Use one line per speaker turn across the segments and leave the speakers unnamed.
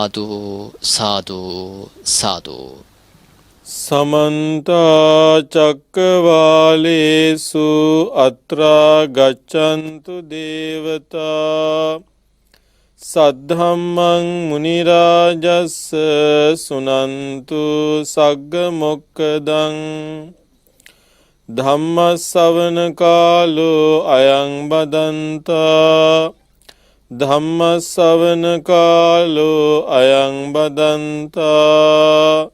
සාදු සාදු සාදු.
समन्ता चक्रवालेषु अत्रा गच्छन्तु देवता सद्धम्मं मुनिराजस्स सुनन्तु सग्ग मोक्खदं धम्मස්සවන කාලෝ අයං බදන්තා ධම්මස්සවන කාලෝ අයං බදන්තා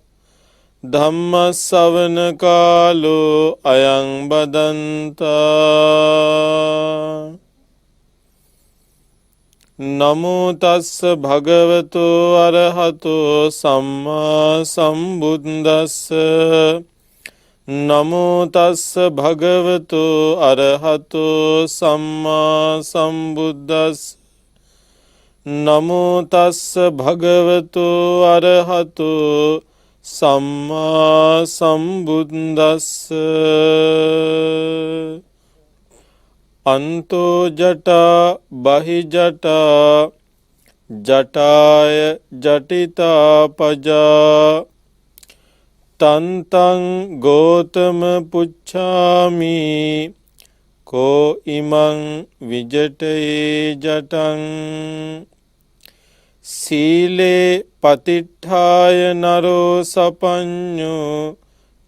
ධම්මස්සවන කාලෝ අයං බදන්තා නමෝ තස්ස භගවතෝ අරහතෝ සම්මා සම්බුද්දස්ස නමෝ තස්ස භගවතෝ අරහතෝ සම්මා සම්බුද්දස්ස නමෝ තස්ස භගවතෝ අරහතෝ සම්මා සම්බුද්දස්ස අන්තෝ ජටා බහි ජටා ජටාය ජටිතා පජා තන්තං ගෝතම පුච්ඡාමි කෝ ඉමං විජටේ ජටං සීලේ පතිට්ඨාය නරෝ සපඤ්ඤෝ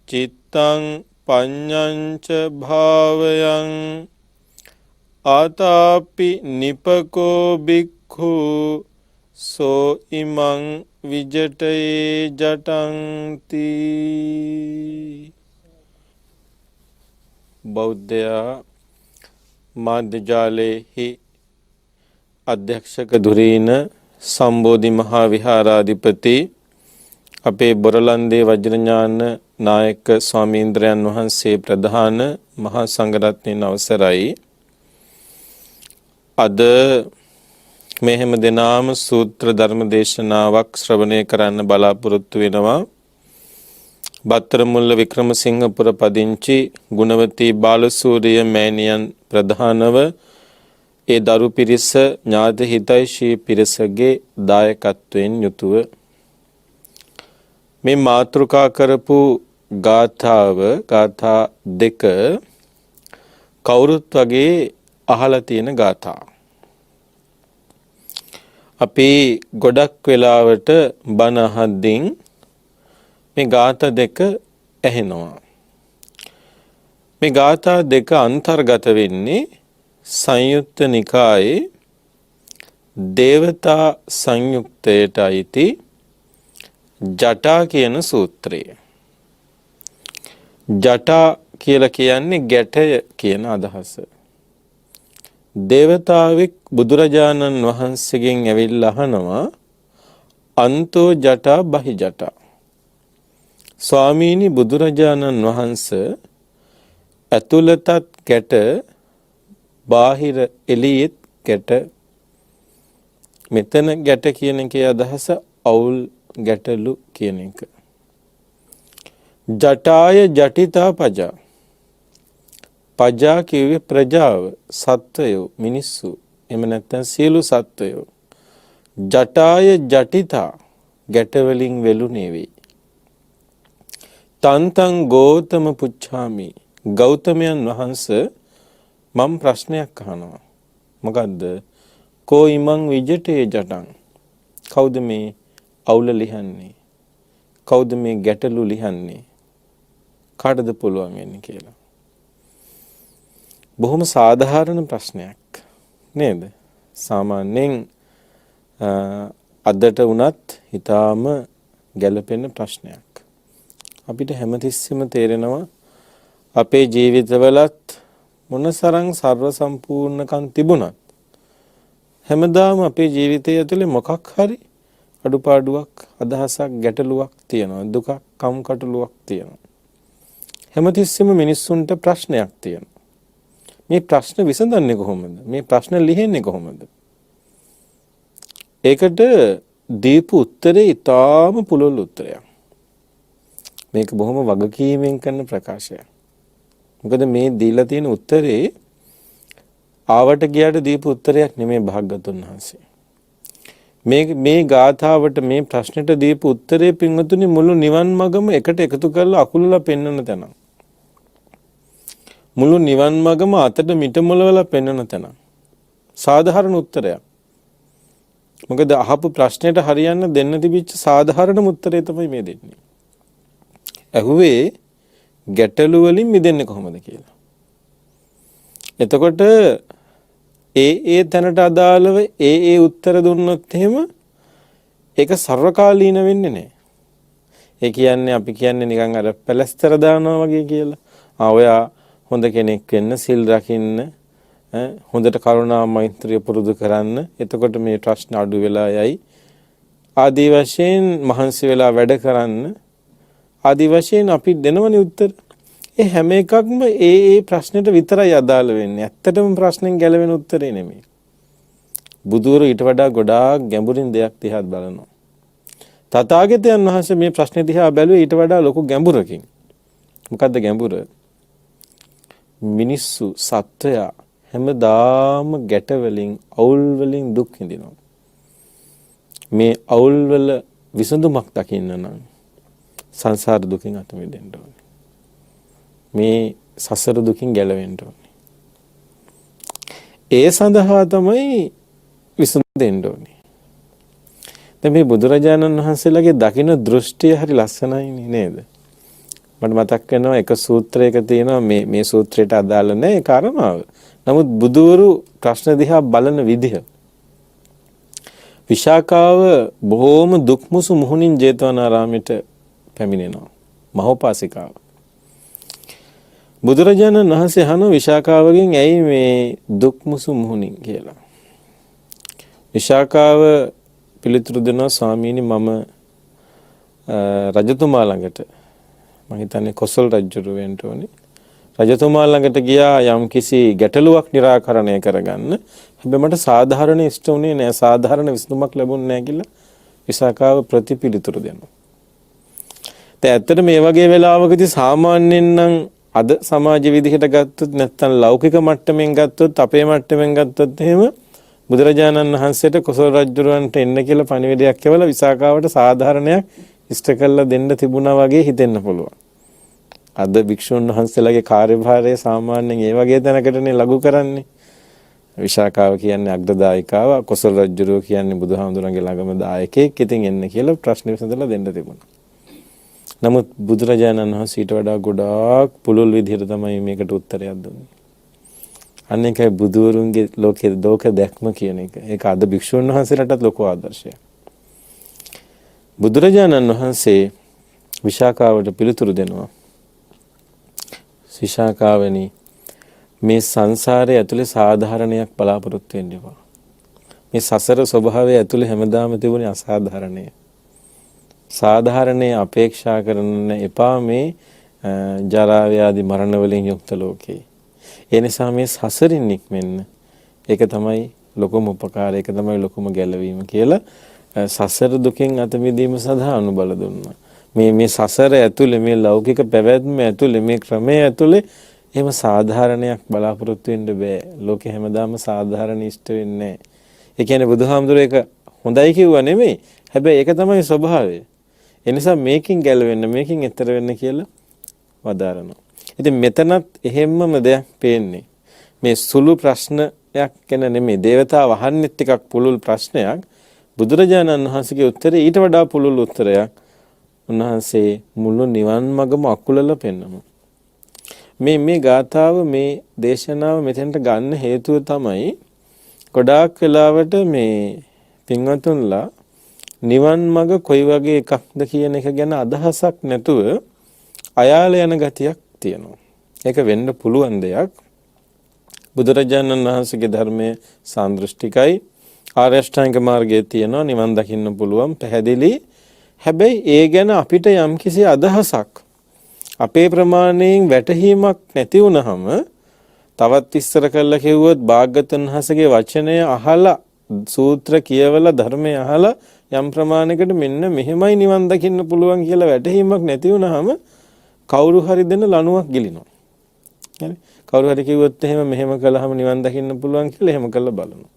චිත්තං පඤ්ඤංච භාවයං ආතාපි නිපකෝ බික්ඛු සෝ ඉමං විජටේ ජටංති. බෞද්ධයා මාධ්‍ය ජාලයේහි අධ්‍යක්ෂක ධුරීන සම්බෝධි මහා විහාරාධිපති අපේ බොරලන්දේ වජ්‍රඥාන නායක ස්වාමීන්ද්‍රයන් වහන්සේ ප්‍රධාන මහා සංඝරත්නයන් අවසරයි. අද මේ හැම දිනම සූත්‍ර ධර්ම දේශනාවක් ශ්‍රවණය කරන්න බලාපොරොත්තු වෙනවා. බත්තර මුල්ල වික්‍රමසිංහපුර පදිංචි ගුණවතී බාලසූරිය මෑණියන් ප්‍රධානව ඒ දරු පිරිස ඥාති හිතයිශී පිරිසගේ දායකත්වයෙන් යුතුව මේ මාතෘකා කරපු ගාථා දෙක කවුරුත් වගේ අහලා තියෙන ගාථා. අපි ගොඩක් වෙලාවට බණ අහද්දී මේ ගාථා දෙක ඇහෙනවා. මේ ගාථා දෙක අන්තර්ගත වෙන්නේ සංයුත්ත නිකායේ දේවතා සංයුක්තයට අයිති ජටා කියන සූත්‍රය. ජටා කියලා කියන්නේ ගැටය කියන අදහස. දේවතාවෙක් බුදුරජාණන් වහන්සේගෙන් ඇවිල්ලා අහනවා අන්තෝ ජටා බහි ජටා. ස්වාමීනි බුදුරජාණන් වහන්සේ ඇතුළතත් ගැට බාහිර එළියෙත් ගැට. මෙතන ගැට කියන එකේ අදහස අවුල් ගැටලු කියන එක. ජටාය ජටිතා පජා. පජා කියවේ ප්‍රජාව, සත්වයෝ, මිනිස්සු. එහෙම නැත්නම් සියලු සත්වයෝ. ජටාය ජටිතා ගැට වලින් වෙලුනේ වෙයි. තන්තං ගෝතම පුච්ඡාමි. ගෞතමයන් වහන්සේ මම ප්‍රශ්නයක් අහනවා. මොකද්ද? කෝ ඉමං විජිතේ ජටං. කවුද මේ අවුල ලියන්නේ? කවුද මේ ගැටලු ලියන්නේ? කාටද පුළුවන් වෙන්නේ කියලා. බොහොම සාධාරණ ප්‍රශ්නයක් නේද? සාමාන්‍යයෙන් අදට වුණත් හිතාම ගැළපෙන ප්‍රශ්නයක්. අපිට හැමතිස්සෙම තේරෙනවා අපේ ජීවිතවලත් මොනතරම් සර්ව සම්පූර්ණකම් තිබුණත් හැමදාම අපේ ජීවිතය ඇතුලේ මොකක් හරි අඩුපාඩුවක්, අදහසක්, ගැටලුවක් තියෙනවා. දුකක්, කම්කටොළුවක් තියෙනවා. හැමතිස්සෙම මිනිස්සුන්ට ප්‍රශ්නයක් තියෙනවා. මේ ප්‍රශ්න විසඳන්නේ කොහොමද? මේ ප්‍රශ්න ලියන්නේ කොහොමද? ඒකට දීපු උත්තරේ ඊටාම පුළුල් උත්තරයක්. මේක බොහොම වගකීමෙන් කරන ප්‍රකාශයක්. මොකද මේ දීලා තියෙන උත්තරේ ආවට ගියාට දීපු උත්තරයක් නෙමෙයි භාග්‍යවතුන් වහන්සේ. මේ ගාථාවට මේ ප්‍රශ්නෙට දීපු උත්තරේ පින්වතුනි මුළු නිවන් මගම එකට එකතු කරලා අකුලලා පෙන්වන තැන. මුළු නිවන් මගම අතට මිටමොලවලා පෙන්වන තැන. සාධාරණ උත්තරයක්. මොකද අහපු ප්‍රශ්නෙට හරියන්න දෙන්න තිබිච්ච සාධාරණ උත්තරේ තමයි මේ දෙන්නේ. ඇහුවේ ගැටලු වලින් මිදෙන්නේ කොහොමද කියලා. එතකොට ඒ තැනට අදාළව ඒ උත්තර දුන්නොත් එහෙම ඒක සර්වකාලීන වෙන්නේ නැහැ. ඒ කියන්නේ අපි කියන්නේ නිකන් අර පැලස්තර දානවා වගේ කියලා. ඔයා හොඳ කෙනෙක් වෙන්න, සිල් රකින්න, හොඳට කරුණා මෛත්‍රිය පුරුදු කරන්න. එතකොට මේ ප්‍රශ්න අඩු වෙලා යයි. ආදී වශයෙන් මහන්සි වෙලා වැඩ කරන්න. ආදී වශයෙන් අපි දෙනවනේ උත්තර. ඒ හැම එකක්ම ඒ ප්‍රශ්නෙට විතරයි අදාළ වෙන්නේ. ඇත්තටම ප්‍රශ්නෙන් ගැලවෙන උත්තරේ නෙමෙයි. බුදුවරු ඊට වඩා ගොඩාක් ගැඹුරින් දෙයක් දිහා බලනවා. තථාගතයන් වහන්සේ මේ ප්‍රශ්නේ දිහා බැලුවේ ඊට වඩා ලොකු ගැඹුරකින්. මොකද්ද ගැඹුර? මිනිස්සු සත්වයා හැමදාම ගැට වලින් අවුල් වලින් දුක් විඳිනවා. මේ අවුල් වල විසඳුමක් දකින්න නම් සංසාර දුකින් අත මිදෙන්න ඕනේ. මේ සසර දුකින් ගැලවෙන්න ඕනේ. ඒ සඳහා තමයි විසඳෙන්න ඕනේ. දැන් මේ බුදුරජාණන් වහන්සේලාගේ දකින්න දෘෂ්ටිය හරි ලස්සනයි නේද? මට මතක් වෙනවා එක සූත්‍රයක තියෙනවා මේ සූත්‍රයට අදාළ නැහැ ඒ කාරණාව. නමුත් බුදුවරු ප්‍රශ්න දිහා බලන විදිහ. විශාකාව බොහෝම දුක්මුසු මුහුණින් ජේතවනාරාමයට පැමිණෙනවා. මහෝපාසිකාව. බුදුරජාණන් වහන්සේ අහන විශාකාවගෙන් ඇයි මේ දුක්මුසු මුහුණින් කියලා. විශාකාව පිළිතුරු දෙනවා ස්වාමීනි මම රජතුමා ළඟට මම හිතන්නේ කොසල් රජුරු වෙන්න ඕනේ. රජතුමා ළඟට ගියා යම් කිසි ගැටලුවක් निराකරණය කරගන්න. හැබැයි මට සාධාරණ ඉෂ්ට උනේ නෑ. සාධාරණ විසඳුමක් ලැබුණේ නෑ කියලා විශාකාව ප්‍රතිපිළිතුරු දෙනවා. දැන් ඇත්තට මේ වගේ වෙලාවකදී සාමාන්‍යයෙන් නම් අද සමාජ විදිහට ගත්තොත් නැත්නම් ලෞකික මට්ටමින් ගත්තොත් අපේ මට්ටමින් ගත්තොත් එහෙම බුදුරජාණන් වහන්සේට කොසල් රජුරවන්ට එන්න කියලා පණිවිඩයක් එවලා විසාකාවට සාධාරණයක් ඉෂ්ට කළා දෙන්න තිබුණා වගේ හිතෙන්න පුළුවන්. අද භික්ෂුන් වහන්සේලාගේ කාර්යභාරය සාමාන්‍යයෙන් ඒ වගේ තැනකටනේ ලඝු කරන්නේ. විශාකාව කියන්නේ අග්‍රදායිකාව, කොසල් රජුරෝ කියන්නේ බුදුහාමුදුරන්ගේ ළඟම දායකයෙක්. ඉතින් එන්න කියලා ප්‍රශ්න විසඳලා දෙන්න තිබුණා. නමුත් බුදුරජාණන් වහන්සේ ඊට වඩා ගොඩාක් පුළුල් විදිහට තමයි මේකට උත්තරයක් දුන්නේ. අන්න ඒකයි බුදුවරුන්ගේ ලෝක දැක්ම කියන එක. ඒක අද භික්ෂුන් වහන්සේලාටත් ලොකු ආදර්ශයක්. බුදුරජාණන් වහන්සේ විශාකාවට පිළිතුරු දෙනවා. විශාකාවනි මේ සංසාරයේ ඇතුලේ සාධාරණයක් බලාපොරොත්තු වෙන්න එපා. මේ සසර ස්වභාවය ඇතුලේ හැමදාම තිබුණේ අසාධාරණය. සාධාරණේ අපේක්ෂා කරන්න එපා මේ ජරා ව්‍යාධි මරණ වලින් යුක්ත ලෝකේ. ඒ නිසා මේ සසරින් නික්මෙන්න. ඒක තමයි ලොකුම උපකාරය. ඒක තමයි ලොකුම ගැලවීම කියලා සසර දුකෙන් අත මිදීම සඳහා අනුබල දුන්නා. මේ සසර ඇතුලේ මේ ලෞකික පැවැත්ම ඇතුලේ මේ ක්‍රමයේ ඇතුලේ එහෙම සාධාරණයක් බලාපොරොත්තු වෙන්න බෑ. ලෝකේ හැමදාම සාධාරණ ඉෂ්ට වෙන්නේ නැහැ. ඒ කියන්නේ බුදුහාමුදුරේ ඒක හොඳයි කිව්වා නෙමෙයි. හැබැයි ඒක තමයි ස්වභාවය. ඒ නිසා මේකින් ගැලවෙන්න මේකින් එතර වෙන්න කියලා වදාරනවා. ඉතින් මෙතනත් එහෙම්මම දෙයක් පේන්නේ. මේ සුළු ප්‍රශ්නයක් ගැන නෙමෙයි. දේවතාව අහන්නෙත් ටිකක් පුළුල් ප්‍රශ්නයක්. බුදුරජාණන් වහන්සේගේ උත්තරේ ඊට වඩා පුළුල් උත්තරයක්. උන්වහන්සේ මුළු නිවන් මගම අකුලලා පෙන්නනවා. මේ ගාථාව මේ දේශනාව මෙතෙන්ට ගන්න හේතුව තමයි ගොඩාක් වෙලාවට මේ පින්වතුන්ලා නිවන් මඟ කොයි වගේ එකක්ද කියන එක ගැන අදහසක් නැතුව අයාල යන ගතියක් තියෙනවා. ඒක වෙන්න පුළුවන් දෙයක්. බුදුරජාණන් වහන්සේගේ ධර්මයේ සාන්දෘෂ්ටිකයි. ආර්ය අෂ්ටාංග මාර්ගයේ තියෙනවා නිවන් දකින්න පුළුවන් පැහැදිලි. හැබැයි ඒ ගැන අපිට යම්කිසි අදහසක් අපේ ප්‍රමාණයෙන් වැටහීමක් නැති වුනහම තවත් ඉස්සර කළා කිව්වොත් භාග්‍යවතුන් වහන්සේගේ වචනය අහලා සූත්‍ර කියවලා ධර්මය අහලා යම් ප්‍රමාණයකට මෙන්න මෙහෙමයි නිවන් දකින්න පුළුවන් කියලා වැටහීමක් නැති වුනහම කවුරු හරි දෙන ලණුවක් ගිලිනවා. හරි? කවුරු හරි කිව්වොත් එහෙම මෙහෙම කළාම නිවන් දකින්න පුළුවන් කියලා එහෙම කළා බලනවා.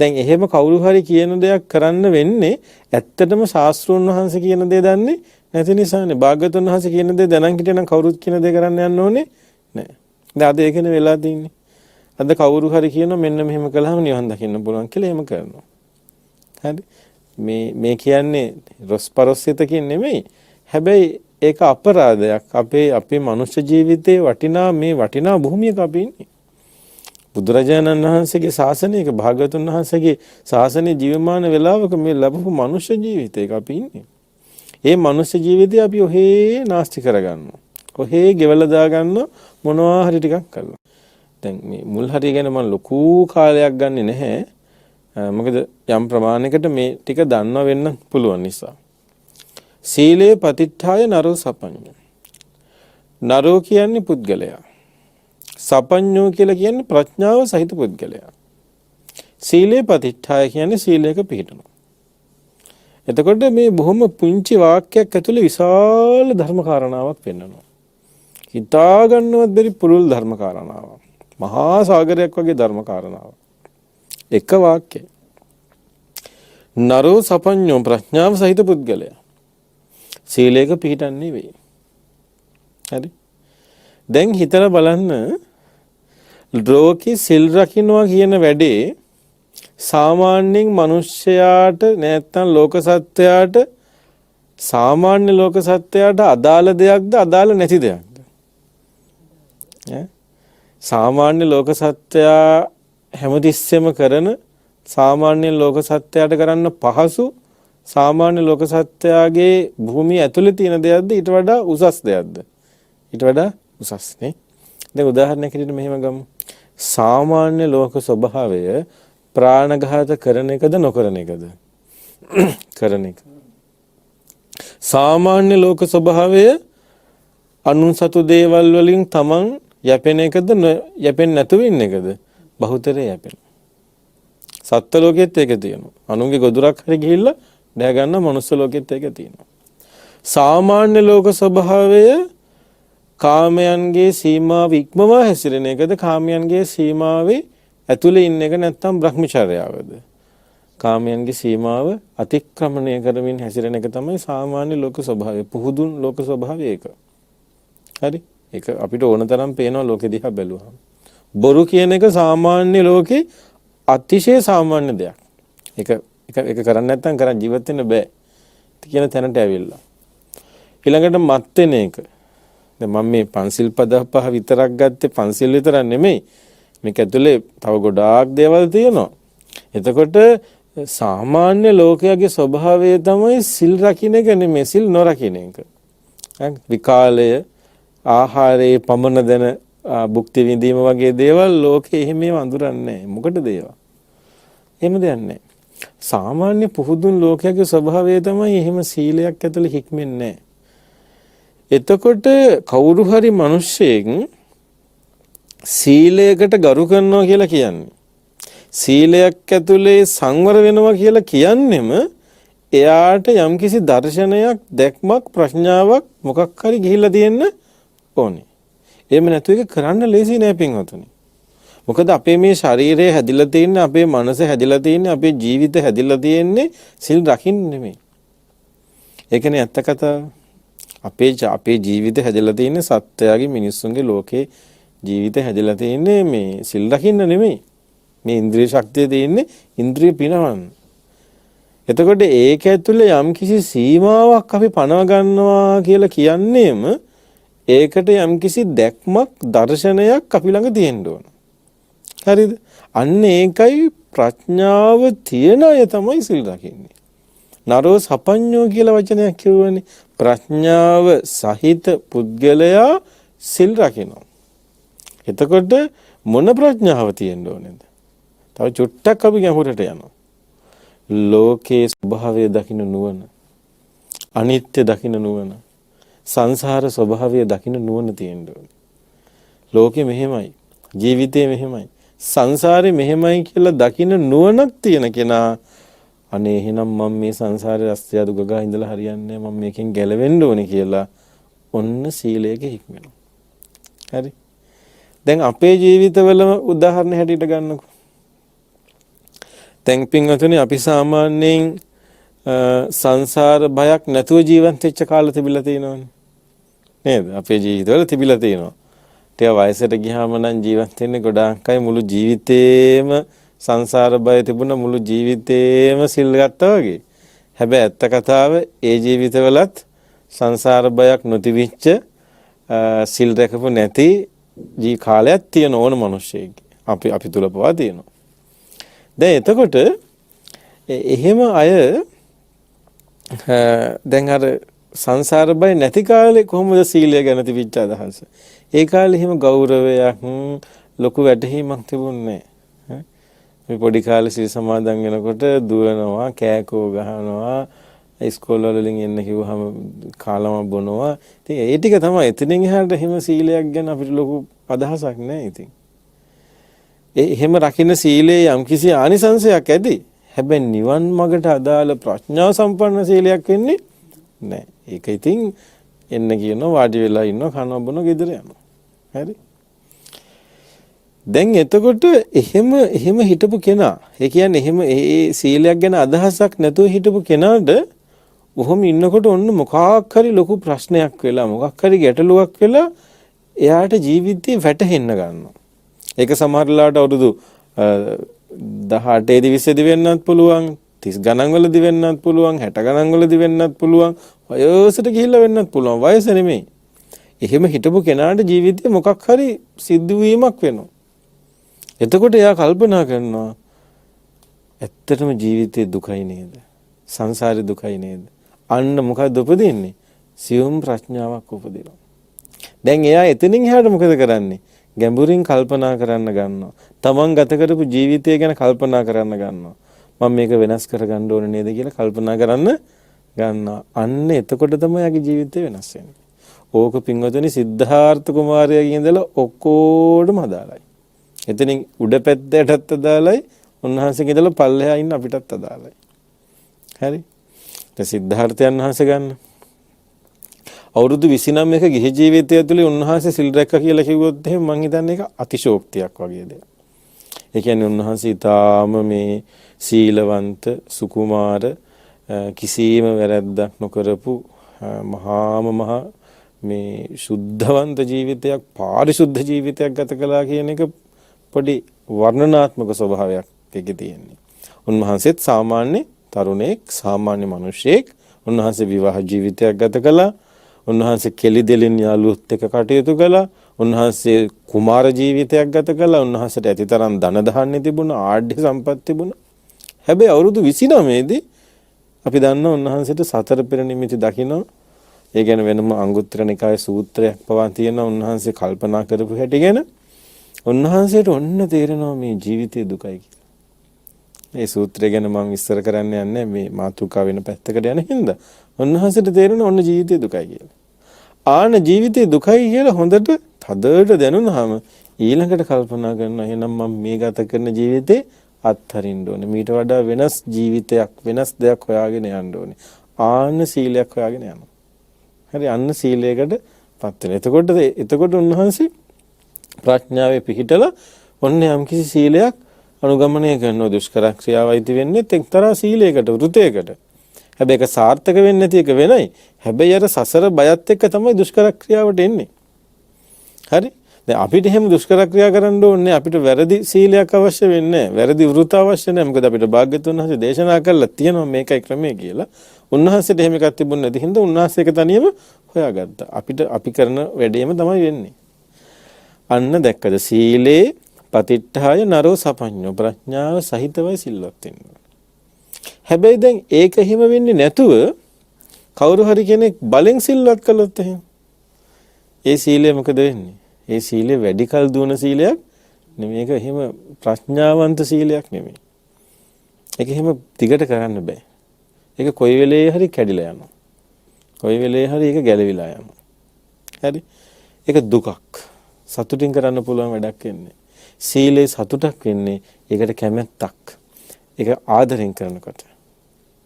දැන් එහෙම කවුරු හරි කියන දෙයක් කරන්න වෙන්නේ ඇත්තටම ශාස්ත්‍රෝන් වහන්සේ කියන දේ දන්නේ නැති නිසානේ. භාග්‍යවතුන් වහන්සේ කියන දේ දැනන් හිටියනම් කවුරුත් කියන දේ කරන්න යන්න ඕනේ නැහැ. දැන් අද ඒකනේ වෙලා තින්නේ. අද කවුරු හරි කියනවා මෙන්න මෙහෙම කළාම නිවන් දකින්න පුළුවන් කියලා එහෙම කරනවා. හරි. මේ කියන්නේ රොස්පරොස්සිතකින් නෙමෙයි. හැබැයි ඒක අපරාධයක්. අපේ මනුෂ්‍ය ජීවිතේ වටිනා භූමියක අපි ඉන්නේ. බුදුරජාණන් වහන්සේගේ ශාසනයක භාග්‍යවතුන් වහන්සේගේ ශාසනයේ ජීවමාන වෙලාවක මේ ලැබපු මනුෂ්‍ය ජීවිතයක අපි ඉන්නේ. ඒ මනුෂ්‍ය ජීවිතය අපි ඔහේ නාස්ති කරගන්නවා. ඔහේ ගෙවලා දාගන්න මොනවා හරි ටිකක් කරලා. දැන් මේ මුල් හරිය ගැන මම ලොකු කාලයක් ගන්නෙ නැහැ. මොකද යම් ප්‍රමාණයකට මේ ටික දන්නව වෙන්න පුළුවන් නිසා. සීලේ පතිට්ඨාය නරෝ සපඤ්ඤෝ. නරෝ කියන්නේ පුද්ගලයා. සපඤ්ඤෝ කියලා කියන්නේ ප්‍රඥාව සහිත පුද්ගලයා. සීලේ පතිට්ඨාය කියන්නේ සීලයක පිහිටනවා. එතකොට මේ බොහොම පුංචි වාක්‍යයක් ඇතුලේ විශාල ධර්ම කාරණාවක් පෙන්වනවා. හිතා ගන්නවත් බැරි පුළුල් ධර්ම කාරණාවක්. මහා සාගරයක් වගේ ධර්ම කාරණාවක්. එක වාක්‍යය. නරෝ සපඤ්ඤෝ ප්‍රඥාව සහිත පුද්ගලයා. සීලයක පිහිටන්නේ වෙයි. හරි. දැන් හිතලා බලන්න ලෝකේ සිල් රකින්නවා කියන වැඩේ සාමාන්‍යයෙන් මිනිස්සයාට නැත්තම් ලෝක සත්වයාට සාමාන්‍ය ලෝක සත්වයාට අදාළ දෙයක්ද අදාළ නැති දෙයක්ද? සාමාන්‍ය ලෝක සත්වයා හැමතිස්සෙම කරන සාමාන්‍ය ලෝක සත්වයාට කරන්න පහසු සාමාන්‍ය ලෝක සත්වයාගේ භූමිය ඇතුලේ තියෙන දෙයක්ද ඊට වඩා උසස් දෙයක්ද? ඊට වඩා උසස් නේ. දැන් උදාහරණයක් විදිහට මෙහෙම ගමු. සාමාන්‍ය ලෝක ස්වභාවය ප්‍රාණඝාත කරන එකද නොකරන එකද? කරන එක. සාමාන්‍ය ලෝක ස්වභාවය අනුන් සතු දේවල් වලින් තමන් යැපෙන එකද යැපෙන්නේ නැතුව ඉන්න එකද? බහුතරය යැපෙන. සත්ත්ව ලෝකෙත් ඒක තියෙනවා. අනුන්ගේ ගොදුරක් හරි ගිහිල්ලා දැය ගන්න මනුස්ස ලෝකෙත් ඒක තියෙනවා. සාමාන්‍ය ලෝක ස්වභාවය කාමයන්ගේ සීමාව ඉක්මවා හැසිරෙන එකද කාමයන්ගේ සීමාවේ ඇතුලේ ඉන්න එක නැත්නම් බ්‍රහ්මචර්යාවද? කාමයන්ගේ සීමාව අතික්‍රමණය කරමින් හැසිරෙන එක තමයි සාමාන්‍ය ලෝක ස්වභාවය. පුහුදුන් ලෝක ස්වභාවය ඒක. හරි? ඒක අපිට ඕන තරම් පේනවා ලෝකෙ දිහා බැලුවහම. බොරු කියන එක සාමාන්‍ය ලෝකේ අතිශය සාමාන්‍ය දෙයක්. ඒක කරන්නේ නැත්නම් කරන් ජීවත් වෙන්න බෑ. කියන තැනට ඇවිල්ලා. ඊළඟට මත් වෙන එක. දැන් මම මේ පන්සිල් පද පහ විතරක් ගත්තේ පන්සිල් විතරක් නෙමෙයි. මේක ඇතුලේ තව ගොඩාක් දේවල් තියෙනවා. එතකොට සාමාන්‍ය ලෝකයේ ස්වභාවය තමයි සිල් රකින්න එක නෙමෙයි සිල් නොරකින්න එක. විකාලය ආහාරයේ පමන දෙන භුක්ති විඳීම වගේ දේවල් ලෝකේ එහෙම අඳුරන්නේ නැහැ. මොකටද ඒවා? එහෙම දෙයක් නැහැ. සාමාන්‍ය පුහුදුන් ලෝකයේ ස්වභාවය තමයි එහෙම සීලයක් ඇතුලේ හික්මෙන්නේ නැහැ. එතකොට කවුරු හරි මිනිස්සෙක් සීලයකට ගරු කරනවා කියලා කියන්නේ සීලයක් ඇතුලේ සංවර වෙනවා කියලා කියන්නෙම එයාට යම්කිසි දර්ශනයක් දැක්මක් ප්‍රඥාවක් මොකක් හරි ගිහිල්ලා තියෙන්න ඕනේ. එහෙම නැතු එක කරන්න ලේසි නෑ පින්වතුනි. මොකද අපේ මේ ශරීරය හැදිලා තියෙන්නේ අපේ මනස හැදිලා තියෙන්නේ අපේ ජීවිත හැදිලා තියෙන්නේ සිල් රකින්න නෙමෙයි. ඒකනේ ඇත්ත කතාව. අපේ ජීවිත හැදිලා තියෙන්නේ සත්‍යයගේ මිනිස්සුන්ගේ ලෝකේ ජීවිත හැදිලා තියෙන්නේ මේ සිල් රකින්න නෙමෙයි. මේ ඉන්ද්‍රිය ශක්තිය තියෙන්නේ ඉන්ද්‍රිය පිනවන්න. එතකොට ඒක ඇතුලේ යම්කිසි සීමාවක් අපි පනව ගන්නවා කියලා කියන්නේම ඒකට යම්කිසි දැක්මක් දර්ශනයක් අපි ළඟ තියෙන්න ඕන. හරිද? අන්න ඒකයි ප්‍රඥාව තියෙන අය තමයි සිල් රකින්නේ. නරෝ සපඤ්ඤෝ කියලා වචනයක් කියවනේ ප්‍රඥාව සහිත පුද්ගලයා සිල් රකිනවා. එතකොට මොන ප්‍රඥාව තියෙන්න ඕනේද? තව චුට්ටක් අපි ගැඹුරට යනවා. ලෝකේ ස්වභාවය දකින්න නුවණ, අනිත්‍ය දකින්න නුවණ, සංසාර ස්වභාවය දකින්න නුවණ තියෙන්න ඕනේ. ලෝකෙ මෙහෙමයි, ජීවිතේ මෙහෙමයි, සංසාරේ මෙහෙමයි කියලා දකින්න නුවණක් තියෙන කෙනා අනේ එහෙනම් මම මේ සංසාරේ රස්තිය දුගගා ඉඳලා හරියන්නේ මම මේකෙන් ගැලවෙන්න ඕනේ කියලා ඔන්න සීලයක හික්මෙනවා. හරි? දැන් අපේ ජීවිතවලම උදාහරණ හැටියට ගන්නකො. දැන් පින්වතුනි අපි සාමාන්‍යයෙන් සංසාර බයක් නැතුව ජීවත් වෙච්ච කාල තිබිලා තියෙනවනේ. නේද? අපේ ජීවිතවල තිබිලා තියෙනවා. ටික වයසට ගියාම නම් ජීවත් වෙන්නේ ගොඩාක් අය මුළු ජීවිතේම සංසාර බය තිබුණ මුළු ජීවිතේම සිල් ගත්තා වගේ. හැබැයි ඇත්ත කතාව ඒ ජීවිතවලත් සංසාර බයක් නොතිවිච්ච සිල් රැකපු නැති කාලයක් තියෙන ඕන මිනිස්සෙක්. අපි තුල පවා තියෙනවා. දැන් එතකොට එහෙම අය දැන් අර සංසාර බය නැති කාලේ කොහොමද සීලය ගැන තිබිච්ච අදහස? ඒ කාලේ එහෙම ගෞරවයක් ලොකු වැටහීමක් තිබුණේ නැහැ. මේ පොඩි කාලේ සීල් සමාදන් වෙනකොට දුවනවා, කෑකෝ ගහනවා, ඉස්කෝල වලින් එන්න කිව්වහම කාලම බොනවා. ඉතින් ඒ ටික තමයි. එතනින් එහාට එහෙම සීලයක් ගැන අපිට ලොකු අදහසක් නැහැ ඉතින්. එහෙම රකින්න සීලේ යම්කිසි ආනිසංශයක් ඇති. හැබැයි නිවන් මාර්ගට අදාළ ප්‍රඥා සම්පන්න සීලයක් වෙන්නේ නැහැ. ඒක ඉතින් එන්න කියනවා වාඩි වෙලා ඉන්නවා කනවා බොනවා ගෙදර යනවා. හරි? දැන් එතකොට එහෙම හිටපු කෙනා, ඒ කියන්නේ එහෙම ඒ සීලයක් ගැන අදහසක් නැතුව හිටපු කෙනාට ඔහොම ඉන්නකොට ඔන්න මොකක් හරි ලොකු ප්‍රශ්නයක් වෙලා මොකක් හරි ගැටලුවක් වෙලා එයාට ජීවිතේ වැටහෙන්න ගන්නවා. ඒක සමහරලාට අවුරුදු 18 20 වෙන්නත් පුළුවන්, 30 ගණන් වලදී වෙන්නත් පුළුවන්, 60 ගණන් වලදී වෙන්නත් පුළුවන්, වයසට ගිහිල්ලා වෙන්නත් පුළුවන්. වයස නෙමෙයි. එහෙම හිටපු කෙනාට ජීවිතේ මොකක් හරි සිද්ධ වීමක් වෙනවා. එතකොට එයා කල්පනා කරනවා ඇත්තටම ජීවිතේ දුකයි නේද? සංසාරේ දුකයි නේද? අන්න මොකද උපදින්නේ? සියුම් ප්‍රඥාවක් උපදිනවා. දැන් එයා එතනින් එහාට මොකද කරන්නේ? ගැඹුරින් කල්පනා කරන්න ගන්නවා. තමන් ගත කරපු ජීවිතය ගැන කල්පනා කරන්න ගන්නවා. මම මේක වෙනස් කරගන්න ඕනේ නේද කියලා කල්පනා කරන්න ගන්නවා. අන්න එතකොට තමයි යාගේ ජීවිතය වෙනස් වෙන්නේ. ඕක පින්වතුනි සිද්ධාර්ථ කුමාරයාගේ ඉඳලා ඔක්කොටම අදාළයි. එතනින් උඩ පැත්තටත් අදාළයි, උන්වහන්සේගේ ඉඳලා පල්ලෙහා ඉන්න අපිටත් අදාළයි. හරි? දැන් සිද්ධාර්ථයන් වහන්සේ ගන්න. අවුරුදු 29ක ගිහි ජීවිතය ඇතුලේ උන්වහන්සේ සිල් රැක්කා කියලා කිව්වොත් එහෙනම් මං හිතන්නේ ඒක අතිශෝක්තියක් වගේ දෙයක්. ඒ කියන්නේ උන්වහන්සේ ඊටාම මේ සීලවන්ත, සුකුමාර, කිසිම වැරැද්දක් නොකරපු මහා මේ සුද්ධවන්ත ජීවිතයක්, පාරිශුද්ධ ජීවිතයක් ගත කළා කියන එක පොඩි වර්ණනාත්මක ස්වභාවයක් එකේ තියෙන්නේ. උන්වහන්සේත් සාමාන්‍ය තරුණෙක්, සාමාන්‍ය මිනිසෙක්. උන්වහන්සේ විවාහ ජීවිතයක් ගත කළා. උන්වහන්සේ කෙලි දෙලින් යාළුවොත් එක්ක කටයුතු කළා. උන්වහන්සේ කුමාර ජීවිතයක් ගත කළා. උන්වහන්සේට ඇතිතරම් ධන දහන්නේ තිබුණා, ආඩ්‍ය සම්පත් තිබුණා. හැබැයි අවුරුදු 29 දී අපි දන්නවා උන්වහන්සේට සතර පෙර නිමිති දකින්න. ඒ ගැන වෙනම අංගුත්තර නිකායේ සූත්‍රයක් පවා තියෙනවා. උන්වහන්සේ කල්පනා කරපු හැටි ගැන උන්වහන්සේට ඔන්න තේරෙනවා මේ ජීවිතයේ දුකයි කියලා. මේ සූත්‍රය ගැන මම විස්තර කරන්න යන්නේ මේ මාතෘකාව වෙන පැත්තකට යන හින්දා. උන්වහන්සේට තේරෙනවා ඔන්න ජීවිතයේ දුකයි කියලා. ආන ජීවිතයේ දුකයි කියලා හොඳට තදට දැනුණාම ඊළඟට කල්පනා කරනවා එහෙනම් මම මේ ගත කරන ජීවිතේ අත්හරින්න ඕනේ. මීට වඩා වෙනස් ජීවිතයක්, වෙනස් දෙයක් හොයාගෙන යන්න ඕනේ. ආන සීලයක් හොයාගෙන යනවා. හරි අන්න සීලයකට පත් වෙනවා. එතකොට උන්වහන්සේ ප්‍රඥාවේ පිහිටලා ඔන්න යම්කිසි සීලයක් අනුගමනය කරනවා. දුෂ්කර ක්‍රියාවයිති වෙන්නේ එක්තරා සීලයකට, වෘතයකට. හැබැයි ඒක සාර්ථක වෙන්නේ නැති එක වෙනයි. හැබැයි අර සසර බයත් එක්ක තමයි දුෂ්කර ක්‍රියාවට එන්නේ. හරි? දැන් අපිට එහෙම දුෂ්කර ක්‍රියා කරන්න ඕනේ අපිට වැරදි සීලයක් අවශ්‍ය වෙන්නේ නැහැ. වැරදි වෘත අවශ්‍ය නැහැ. මොකද අපිට භාග්‍යතුන් වහන්සේ දේශනා කළා තියෙනවා මේකයි ක්‍රමය කියලා. උන්වහන්සේට එහෙම එකක් තිබුණ නැති හින්දා උන්වහන්සේ ඒක තනියම හොයාගත්තා. අපි කරන වැඩේම තමයි වෙන්නේ. අන්න දැක්කද සීලේ පතිට්ඨාය නරෝ සපඤ්ඤෝ ප්‍රඥාව සහිතවයි සිල්වත් වෙන්නේ. හැබැයි දැන් ඒක එහෙම වෙන්නේ නැතුව කවුරු හරි කෙනෙක් බලෙන් සිල්වත් කළොත් එහෙම ඒ සීලය මොකද වෙන්නේ? ඒ සීලය වැඩි කල් දුවන සීලයක් නෙමෙයි. ඒක එහෙම ප්‍රඥාවන්ත සීලයක් නෙමෙයි. ඒක එහෙම දිගට කරන්න බෑ. ඒක කොයි වෙලේ හරි කැඩිලා යනවා. කොයි වෙලේ හරි ඒක ගැලවිලා යනවා. හරි? ඒක දුකක්. සතුටින් කරන්න පුළුවන් වැඩක් වෙන්නේ. සීලේ සතුටක් වෙන්නේ ඒකට කැමැත්තක්. ඒක ආදරෙන් කරනකොට.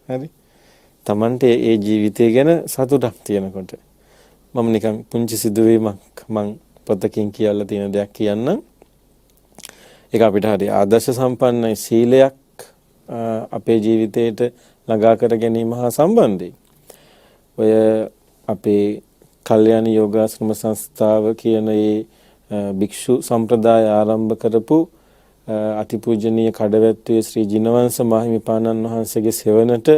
හරි? Tamante ඒ ජීවිතය ගැන සතුටක් තියෙනකොට. මම නිකන් පුංචි සිදුවීමක් මං පොතකින් කියලා තියෙන දෙයක් කියන්නම්. ඒක අපිට හරි ආදර්ශ සම්පන්නයි සීලයක් අපේ ජීවිතයට ළඟා කර ගැනීම හා සම්බන්ධයි. ඔය අපේ කල්යාණ යෝගාශ්‍රම සංස්ථාව කියන ඒ භික්ෂු සම්ප්‍රදාය ආරම්භ කරපු අතිපූජනීය කඩවැත්තුවේ ශ්‍රී ජිනවංශ මාහිමිපාණන් වහන්සේගේ සෙවණට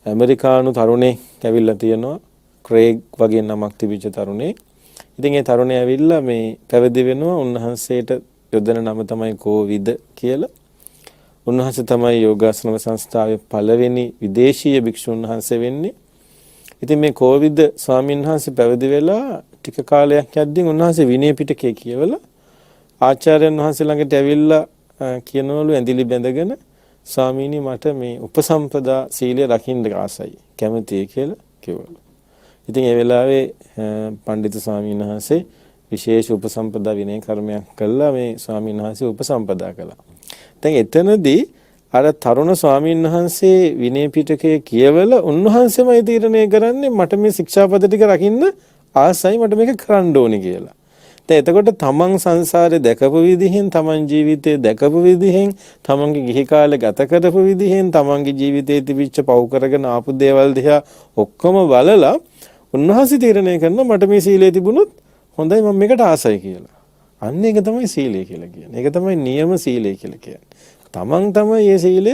ඇමරිකානු තරුණෙක් ඇවිල්ලා තියෙනවා. ක්‍රේග් වගේ නමක් තිබිච්ච තරුණෙක්. ඉතින් ඒ තරුණයා ඇවිල්ලා මේ පැවිදි වෙනවා. උන්වහන්සේට යොදන නම තමයි කෝවිද කියලා. උන්වහන්සේ තමයි යෝගාශ්‍රම සංස්ථාවේ පළවෙනි විදේශීය භික්ෂුන් වහන්සේ වෙන්නේ. ඉතින් මේ කෝවිද ස්වාමීන් වහන්සේ පැවිදි වෙලා ටික කාලයක් යද්දී උන්වහන්සේ විනය පිටකය කියවලා ආචාර්යයන් වහන්සේ ළඟට ඇවිල්ලා කියනවලු ඇඳිලි බැඳගෙන ස්වාමීනි මට මේ උපසම්පදා සීලය රකින්න ආසයි කැමතියි කියලා කිව්වලු. ඉතින් ඒ වෙලාවේ පඬිතු ස්වාමීන් වහන්සේ විශේෂ උපසම්පදා විනය කර්මයක් කළා මේ ස්වාමීන් වහන්සේ උපසම්පදා කළා. දැන් එතනදී අර තරුණ ස්වාමීන් වහන්සේ විනය පිටකයේ කියවලා උන්වහන්සේමයි තීරණය කරන්නේ මට මේ ශික්ෂාපද ටික රකින්න ආසයි මට මේක කරන්න ඕනේ කියලා. දැන් එතකොට තමන් සංසාරේ දැකපු විදිහෙන් තමන් ජීවිතේ දැකපු විදිහෙන් තමන්ගේ ගිහි කාලේ ගත කරපු විදිහෙන් තමන්ගේ ජීවිතේ තිබිච්ච පව් කරගෙන ආපු දේවල් දිහා ඔක්කොම බලලා උන්වහන්සේ තීරණය කරනවා මට මේ සීලය තිබුණොත් හොඳයි මම මේකට ආසයි කියලා. අන්න ඒක තමයි සීලය කියලා කියන්නේ. ඒක තමයි නියම සීලය කියලා කියන්නේ. තමන් තමයි මේ සීලය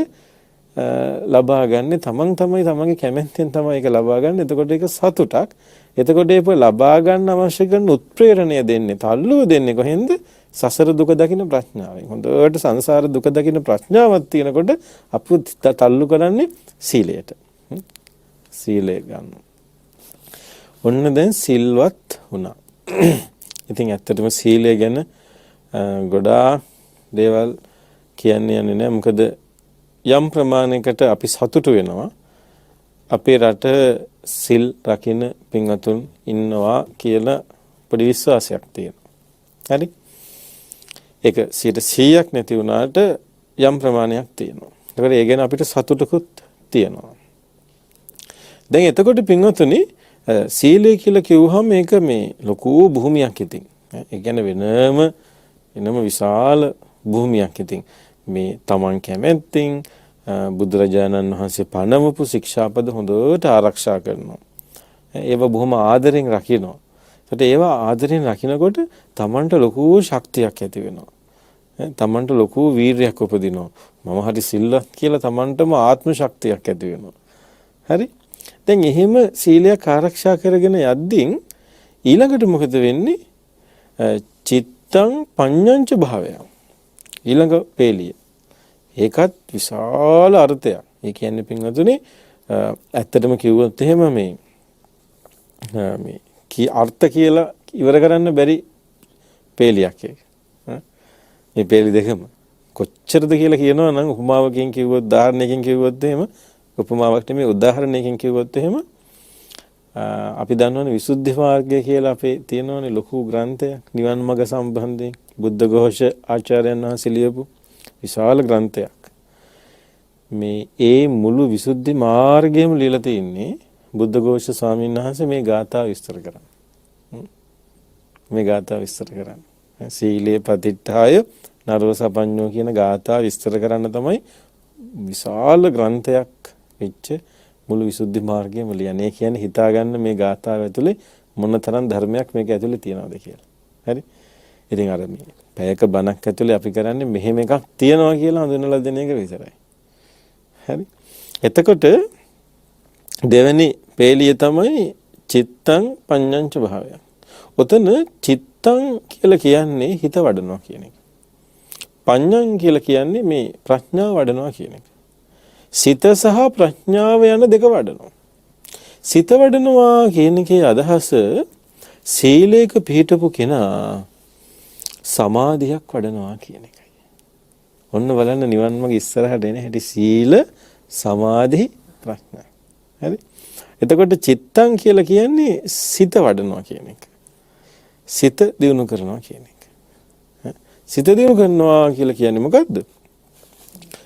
ලබා ගන්න. තමන් තමයි තමන්ගේ කැමැත්තෙන් තමයි ඒක ලබා ගන්න. එතකොට ඒක සතුටක්. එතකොට ඒක ලබා ගන්න අවශ්‍ය කරන උත්ප්‍රේරණය දෙන්නේ, තල්ලුව දෙන්නේ කොහෙන්ද? සසර දුක දකින්න ප්‍රඥාවෙන්. හොඳට සංසාර දුක දකින්න ප්‍රඥාවක් තියෙනකොට අපු තල්ලු කරන්නේ සීලයට. සීලය ගන්න. ඔන්න දැන් සිල්වත් වුණා. ඉතින් ඇත්තටම සීලය ගැන ගොඩාක් දේවල් කියන්නේ යන්නේ නැහැ. මොකද යම් ප්‍රමාණයකට අපි සතුටු වෙනවා. අපේ රට සිල් රකින්න පින්වතුන් ඉන්නවා කියලා පොඩි විශ්වාසයක් තියෙනවා. හරි? ඒක 100%ක් නැති වුණාට යම් ප්‍රමාණයක් තියෙනවා. ඒකට ඒ ගැන අපිට සතුටකුත් තියෙනවා. දැන් එතකොට පින්වතුනි සීලය කියලා කිව්වහම මේක මේ ලොකු භූමියක් ඉතින්. ඒ කියන්නේ වෙනම විශාල භූමියක් ඉතින්. මේ තමන් කැමැත්තෙන් බුදුරජාණන් වහන්සේ පනවපු ශික්ෂාපද හොඳට ආරක්ෂා කරනවා. ඒව බොහොම ආදරෙන් රකිනවා. ඒකට ඒවා ආදරෙන් රකිනකොට තමන්ට ලොකු ශක්තියක් ඇති වෙනවා. තමන්ට ලොකු වීරියක් උපදිනවා. මම හරි සිල්වත් කියලා තමන්ටම ආත්ම ශක්තියක් ඇති වෙනවා. හරි? දැන් එහෙම සීලයක් ආරක්ෂා කරගෙන යද්දී ඊළඟට මොකද වෙන්නේ? චිත්තං පඤ්ඤංච භාවය. ඊළඟ පේලිය. ඒකත් විශාල අර්ථයක්. ඒ කියන්නේ පින්වතුනි ඇත්තටම කිව්වොත් එහෙම මේ අර්ථ කියලා ඉවර කරන්න බැරි පේලියක් ඒක. මේ පේලි දෙකම කොච්චරද කියලා කියනවා නම් උපමාවකින් කිව්වොත් උදාහරණයකින් කිව්වොත් එහෙම උපමාවක් නෙමෙයි උදාහරණයකින් කිව්වොත් එහෙම අපි දන්නවනේ විසුද්ධි මාර්ගය කියලා අපේ තියෙනවනේ ලොකු ග්‍රන්ථයක් නිවන් මඟ සම්බන්ධයෙන් බුද්ධ ഘോഷ ආචාර්යයන් වහන්සේ ලියපු විශාල ග්‍රන්ථයක්. මේ ඒ මුළු විසුද්ධි මාර්ගයම ලියලා තින්නේ බුද්ධ ഘോഷ ස්වාමීන් වහන්සේ මේ ගාථා විස්තර කරන්නේ. මේ ගාථා විස්තර කරන්නේ. සීලේ පතිට්ඨාය නරෝ සපඤ්ඤෝ කියන ගාථා විස්තර කරන්න තමයි විශාල ග්‍රන්ථයක් වෙච්ච මුළු විසුද්ධි මාර්ගයම ලියන්නේ. ඒ කියන්නේ හිතාගන්න මේ ගාථාව ඇතුලේ මොනතරම් ධර්මයක් මේක ඇතුලේ තියනවද කියලා. හරි? ඉතින් අර මේ පැයක බණක් ඇතුලේ අපි කරන්නේ මෙහෙම එකක් තියනවා කියලා හඳුනලා දෙන එක විතරයි. හරි? එතකොට දෙවෙනි පේලිය තමයි චිත්තං පඤ්ඤංච භාවය. ඔතන චිත්තං කියලා කියන්නේ හිත වඩනවා කියන එක. පඤ්ඤං කියලා කියන්නේ මේ ප්‍රඥාව වඩනවා කියන එක. සිත සහ ප්‍රඥාව යන දෙක වඩනවා. සිත වඩනවා කියන එකේ අදහස සීලයක පිහිටපු කෙනා සමාධියක් වඩනවා කියන එකයි. ඔන්න බලන්න නිවන් මාර්ග ඉස්සරහට එන හැටි සීල සමාධි ප්‍රඥා. හරි? එතකොට චිත්තං කියලා කියන්නේ සිත වඩනවා කියන එක. සිත දියුණු කරනවා කියන එක. සිත දියුණු කරනවා කියලා කියන්නේ මොකද්ද?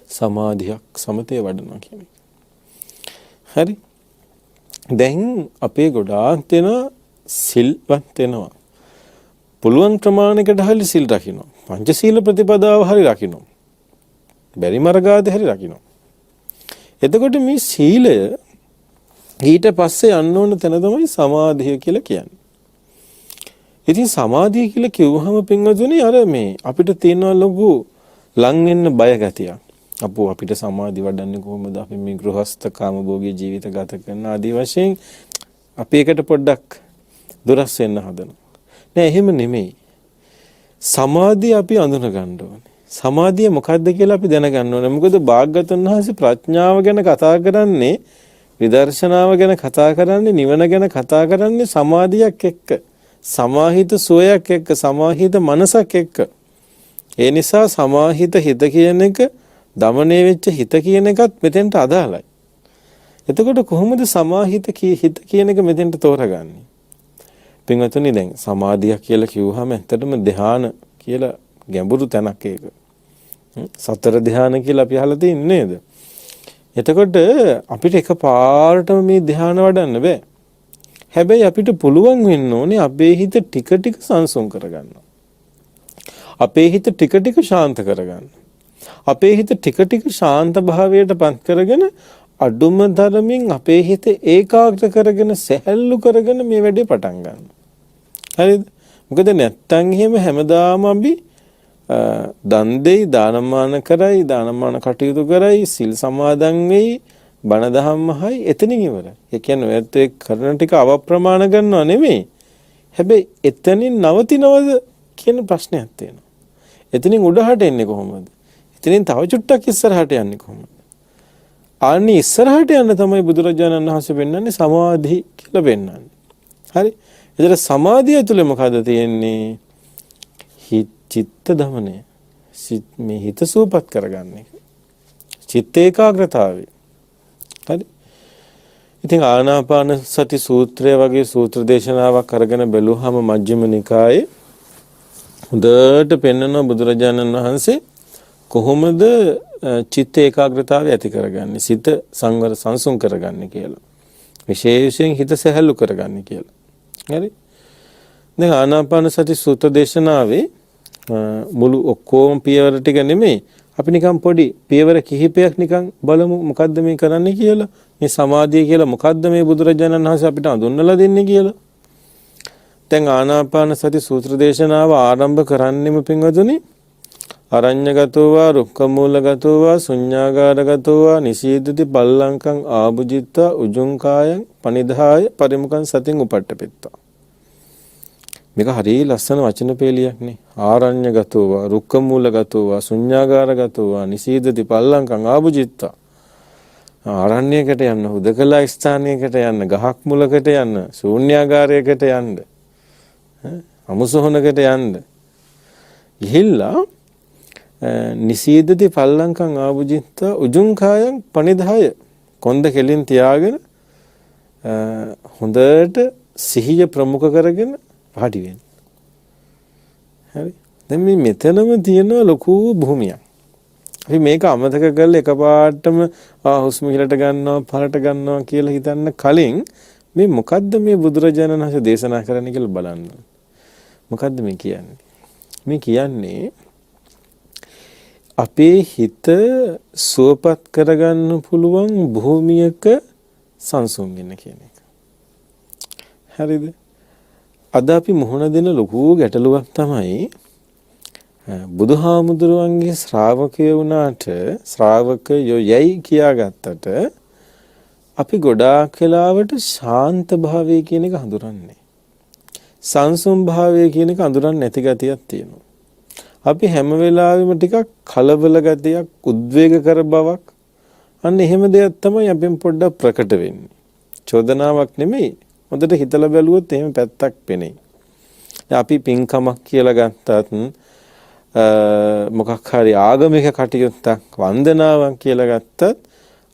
සමාධියක් සමතේ වඩනවා කියන එක. හරි? දැන් අපේ ගොඩාක් දෙනා සිල්වත් වෙනවා. පුළුවන් ප්‍රමාණයකට හරි සිල් රකින්නවා. පංචශීල ප්‍රතිපදාව හරි රකින්නවා. බැරි මාර්ගාදී හරි රකින්නවා. එතකොට මේ සීලය ඊට පස්සේ යන්න ඕන තැන තමයි සමාධිය කියලා කියන්නේ. ඉතින් සමාධිය කියලා කිව්වහම පින්වතුනි අර මේ අපිට තියෙන ලොකු ලං වෙන්න බය ගතියක්. අපෝ අපිට සමාධි වඩන්නේ කොහොමද? අපි මේ ගෘහස්ත කාමභෝගී ජීවිත ගත කරන ආදී වශයෙන් අපි එකට පොඩ්ඩක් දුරස් වෙන්න හදනවා. නෑ එහෙම නෙමෙයි. සමාධිය අපි අඳුන ගන්න ඕනේ. සමාධිය මොකක්ද කියලා අපි දැනගන්න ඕනේ. මොකද භාග්‍යවතුන් වහන්සේ ප්‍රඥාව ගැන කතා කරන්නේ, විදර්ශනාව ගැන කතා කරන්නේ, නිවන ගැන කතා කරන්නේ සමාධියක් එක්ක. සමාහිත සෝයක් එක්ක, සමාහිත මනසක් එක්ක. ඒ නිසා සමාහිත හිත කියන එක, දමණය වෙච්ච හිත කියන එකත් මෙතෙන්ට අදාළයි. එතකොට කොහොමද සමාහිත හිත කියන එක මෙතෙන්ට තෝරගන්නේ? පින්වතුනි දැන් සමාධිය කියලා කිව්වහම ඇත්තටම ධ්‍යාන කියලා ගැඹුරු තැනක් ඒක. සතර ධ්‍යාන කියලා අපි අහලා තින්නේ නේද? එතකොට අපිට එකපාරටම මේ ධ්‍යාන වඩන්න බෑ. හැබැයි අපිට පුළුවන් වෙන්න ඕනේ අපේ හිත ටික ටික සංසුන් කරගන්න. අපේ හිත ටික ටික ශාන්ත කරගන්න. අපේ හිත ටික ටික ශාන්ත භාවයට පත් කරගෙන අඩුම තරමින් අපේ හිත ඒකාග්‍ර කරගෙන සැහැල්ලු කරගෙන මේ වැඩේ පටන් ගන්න. හරිද? මොකද නැත්තම් එහෙම හැමදාම අපි දන් දෙයි, දානමාන කරයි, දානමාන කටයුතු කරයි, සිල් සමාදන් වෙයි, බණ දහම්මහයි එතනින් ඉවරයි. ඒ කියන්නේ ඔයත් ඒ කරන ටික අවප්‍රමාණ ගන්නව නෙමෙයි. හැබැයි එතනින් නවතිනවද කියන ප්‍රශ්නයක් තියෙනවා. එතනින් උඩහට එන්නේ කොහොමද? එතනින් තව චුට්ටක් ඉස්සරහට යන්නේ කොහොමද? ආන්නේ ඉස්සරහට යන්න තමයි බුදුරජාණන් වහන්සේ පෙන්වන්නේ සමාධි කියලා පෙන්වන්නේ. හරි? ඒතර සමාධිය තුළ මොකද තියෙන්නේ? චිත්ත දමනය. මේ හිත සූපත් කරගන්න එක. චිත්ත ඒකාග්‍රතාවය. හරි? ඉතින් ආනාපාන සති සූත්‍රය වගේ සූත්‍ර දේශනාවක් අරගෙන බැලුවහම මජ්ක්‍ධිම නිකායේ හොඳට පෙන්වන බුදුරජාණන් වහන්සේ කොහොමද චිත්ත ඒකාග්‍රතාවය ඇති කරගන්නේ, සිත සංවර සංසුන් කරගන්නේ කියලා. විශේෂයෙන් හිත සැහැල්ලු කරගන්නේ කියලා. හරි? දැන් ආනාපාන සති සූත්‍ර දේශනාවේ මුළු ඔක්කොම පියවර ටික නෙමෙයි, අපි නිකන් පොඩි පියවර කිහිපයක් නිකන් බලමු මොකද්ද මේ කරන්නේ කියලා. මේ සමාධිය කියලා මොකද්ද මේ බුදුරජාණන් වහන්සේ අපිට හඳුන්වලා දෙන්නේ කියලා. දැන් ආනාපාන සති සූත්‍ර දේශනාව ආරම්භ කරන්නෙම පින්වතුනි අරඤ්‍යගතෝ වා රුක්ඛමූලගතෝ වා ශුඤ්ඤාගාරගතෝ වා නිසීදති පල්ලංකං ආභුජිත්වා උජුං කායං පනිදාය පරිමුඛං සතින් උපට්ඨපෙත්තා. මේක හරිය ලස්සන වචන පෙළියක් නේ. ආරඤ්‍යගතෝ වා රුක්ඛමූලගතෝ වා ශුඤ්ඤාගාරගතෝ වා නිසීදති පල්ලංකං ආභුජිත්වා. ආරණ්‍යයකට යන්න, හුදකලා ස්ථානයකට යන්න, ගහක් මුලකට යන්න, ශූන්‍යාගාරයකට යන්න, අමුසොහනකට යන්න ගිහිල්ලා නිසීදති පල්ලංකං ආභුජිත්වා උජුං කායං පනිදාය කොන්ද කෙලින් තියාගෙන හොඳට සිහිය ප්‍රමුඛ කරගෙන පාටි වෙන්න. හරි? දැන් මේ මෙතනම තියෙන ලොකු භූමියක්. අපි මේක අමතක කරලා එකපාරටම හුස්ම ඉහළට ගන්නවා පහළට ගන්නවා කියලා හිතන්න කලින් මේ මොකද්ද මේ බුදුරජාණන් වහන්සේ දේශනා කරන්නේ කියලා බලන්න. මොකද්ද මේ කියන්නේ? මේ කියන්නේ අපේ හිත සුවපත් කරගන්න පුළුවන් භූමියක සංසුන් වෙන්න කියන එක. හරිද? අද අපි මුහුණ දෙන ලොකු ගැටලුවක් තමයි බුදුහාමුදුරුවන්ගේ ශ්‍රාවකය වුණාට ශ්‍රාවකයෝ යයි කියාගත්තට අපි ගොඩාක් වෙලාවට ශාන්ත භාවය කියන එක හඳුරන්නේ. සංසුන් භාවය කියන එක හඳුරන්නේ නැති ගතියක් තියෙනවා. අපි හැම වෙලාවෙම ටිකක් කලබල ගතියක්, උද්වේග කර බවක්, අන්න එහෙම දෙයක් තමයි අපෙන් පොඩ්ඩක් ප්‍රකට වෙන්නේ. චෝදනාවක් නෙමෙයි. හොඳට හිතලා බැලුවොත් එහෙම පැත්තක් පෙනෙයි. අපි පින්කමක් කියලා ගත්තත් මොකක් හරි ආගමික කටයුත්තක් වන්දනාවක් කියලා ගත්තත්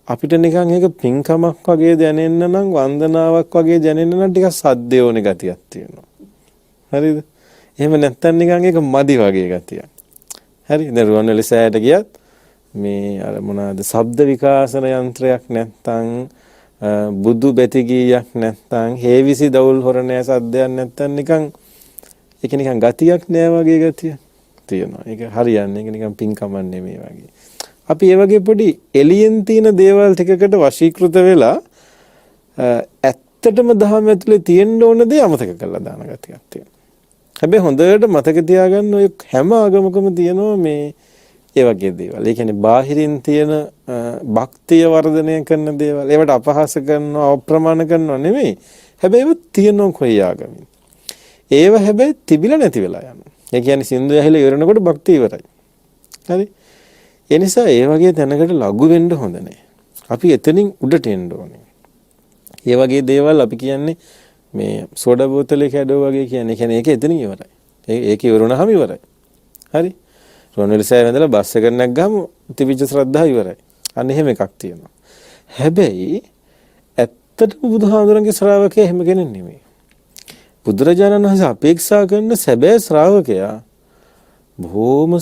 අපිට නිකන් ඒක පින්කමක් වගේ දැනෙන්න නම්, වන්දනාවක් වගේ දැනෙන්න නම් ටිකක් සද්දේ ඕනේ ගතියක් තියෙනවා. හරිද? එහෙම නැත්තම් නිකන් ඒක මදි වගේ ගතියක්. හරි? දැන් රුවන්වැලි සෑයට ගියත් මේ අර මොනවාද ශබ්ද විකාශන යන්ත්‍රයක් නැත්තම් බුදු බැති ගීයක් නැත්තම් හේවිසි දවුල් හොරණෑ සද්දයක් නැත්තම් නිකන් ඒක නිකන් ගතියක් නෑ වගේ ගතියක් තියෙනවා. ඒක හරියන්නේ ඒක නිකන් පින්කමක් නෙමෙයි වගේ. අපි ඒ වගේ පොඩි එළියෙන් තියෙන දේවල් ටිකකට වශීකృత වෙලා ඇත්තටම දහම ඇතුලේ තියෙන්න ඕන දේ අමතක කරලා දාන ගතියක් තියෙනවා. හැබැයි හොඳට මතක තියාගන්න ඔය හැම ආගමකම තියෙනවා මේ ඒ වගේ දේවල්. ඒ කියන්නේ බාහිරින් තියෙන භක්තිය වර්ධනය කරන දේවල්. ඒවට අපහාස කරනවා, අප්‍රමාණ කරනවා නෙමෙයි. හැබැයි ඒව තියෙනවා කොයි ආගමින්. ඒව හැබැයි තිබිලා නැති වෙලා යනවා. ඒ කියන්නේ සින්දු ඇහිලා ඉවරනකොට භක්තිය ඉවරයි. හරි? ඒ නිසා ඒ වගේ තැනකට ලඝු වෙන්න හොඳ නැහැ. අපි එතනින් උඩට එන්න ඕනේ. ඒ වගේ දේවල් අපි කියන්නේ මේ සෝඩා බෝතලේ කැඩෝ වගේ කියන්නේ ඒක එතනින් ඉවරයි. ඒක ඉවරුණාම ඉවරයි. හරි? රොන්වැලිසෑය වැඳලා බස් එකට නැග්ගාම තිබිච්ච ශ්‍රද්ධාව ඉවරයි. අන්න එහෙම එකක් තියෙනවා. හැබැයි ඇත්තටම බුදුහාමුදුරන්ගේ ශ්‍රාවකයා එහෙම කෙනෙක් නෙමෙයි. බුදුරජාණන් වහන්සේ අපේක්ෂා කරන සැබෑ ශ්‍රාවකයා බොහොම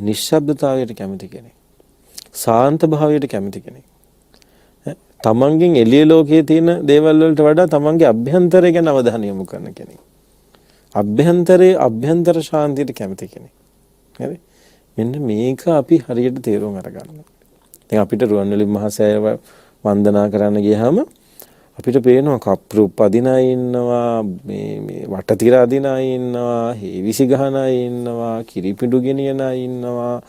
නිශ්ශබ්දතාවයට කැමති කෙනෙක්. සාන්ත භාවයට කැමති කෙනෙක්. තමන්ගෙන් එළිය ලෝකයේ තියෙන දේවල් වලට වඩා තමන්ගේ අභ්‍යන්තරය ගැන අවධානය යොමු කරන කෙනෙක්. අභ්‍යන්තර ශාන්තියට කැමති කෙනෙක්. හරි? මෙන්න මේක අපි හරියට තේරුම් අරගන්න. දැන් අපිට රුවන්වැලි මහා සෑය වන්දනා කරන්න ගියාම අපිට පේනවා කප්පුරුප් අදින අය ඉන්නවා, මේ වටතිර අදින අය ඉන්නවා, හේවිසි ගහන අය ඉන්නවා, කිරිපිඩු ගෙනියන අය ඉන්නවා,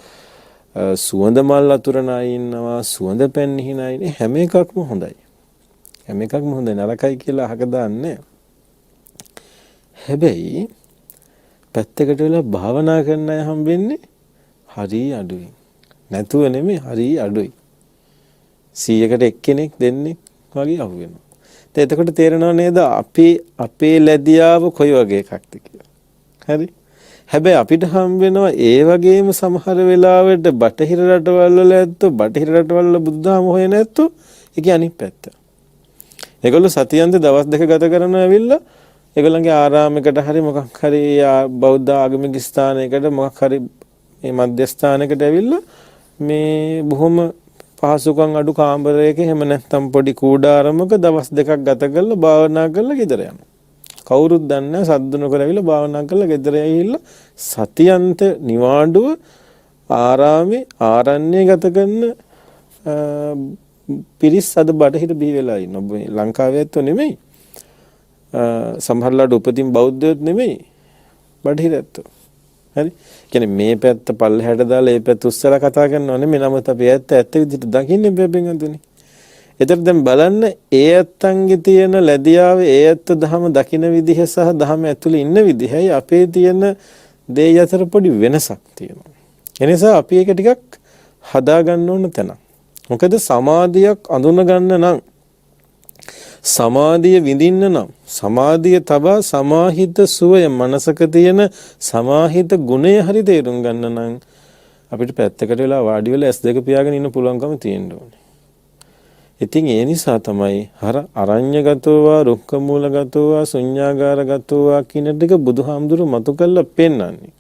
සුවඳ මල් අතුරන අය ඉන්නවා, සුවඳ පැන් හින අය ඉන්නේ. හැම එකක්ම හොඳයි. හැම එකක්ම හොඳයි, නරකයි කියලා අහක දාන්නේ. හැබැයි පැත්තකට වෙලා භාවනා කරන්න අය හම්බෙන්නේ හරි අඩුයි. නැතුව නෙමෙයි, හරි අඩුයි. 100කට එක්කෙනෙක් දෙන්නෙක් වගේ අහු වෙනවා. එතකොට තේරෙනව නේද අපේ ලැබියාව කොයි වගේ එකක්ද කියලා. හරි? හැබැයි අපිට හම්බ වෙනවා ඒ වගේම සමහර වෙලාවට බටහිර රටවල් වල ඇත්තෝ බටහිර රටවල් වල බුද්ධාම හොයන ඇත්තෝ ඒකේ අනිත් පැත්ත. ඒගොල්ලෝ සතියන්ත දවස් දෙක ගත කරන ඇවිල්ලා ඒගොල්ලන්ගේ ආරාමයකට හරි මොකක් හරි බෞද්ධ ආගමික ස්ථානයකට මොකක් හරි මේ මධ්‍යස්ථානයකට ඇවිල්ලා මේ බොහොම පහසුකම් අඩු කාමරයක එහෙම නැත්නම් පොඩි කූඩාරමක දවස් දෙකක් ගත කරලා භාවනා කරලා ගෙදර යනවා. කවුරුත් දන්නේ නැහැ සද්ද නොකර ඇවිල්ලා භාවනා කරලා ගෙදර ඇවිල්ලා සතියන්ත නිවාඩුව ආරාමේ ආරණ්‍ය ගත කරන පිරිස් අද බටහිර බිහි වෙලා ඉන්නවා. ලංකාවේ ඇත්තෝ නෙමෙයි. සමහරලාට උපතින් බෞද්ධයොත් නෙමෙයි. බටහිර ඇත්තෝ. හරි? කියන්නේ මේ පැත්ත පල්ලෙහාට දාලා මේ පැත්ත උස්සලා කතා කරනවා නෙමෙයි. නමුත් අපි ඇත්ත විදිහට දකින්නේ බැබෙන්ගතුනේ. එතකොට දැන් බලන්න ඒ ඇත්තන්ගේ තියෙන ලැබියාව ඒ ඇත්ත දහම දකින විදිහ සහ දහම ඇතුලේ ඉන්න විදිහයි අපේ තියෙන දේ අතර පොඩි වෙනසක් තියෙනවා. ඒ නිසා අපි ඒක ටිකක් හදා ගන්න ඕන තැන. මොකද සමාධියක් අඳුන ගන්න නම් සමාධිය විඳින්න නම් සමාධිය තබා සමාහිත සුවය මනසක තියෙන සමාහිත ගුණය හරි තේරුම් ගන්න නම් අපිට පැත්තකට වෙලා වාඩි වෙලා S2 පියාගෙන ඉන්න පුළුවන්කම තියෙන්න ඕනේ. ඉතින් ඒ නිසා තමයි අරඤ්‍යගතෝවා රුක්කමූලගතෝවා ශුඤ්ඤාගාරගතෝවා කියන ටික බුදුහාමුදුරු මතු කළා පෙන්වන්නේ.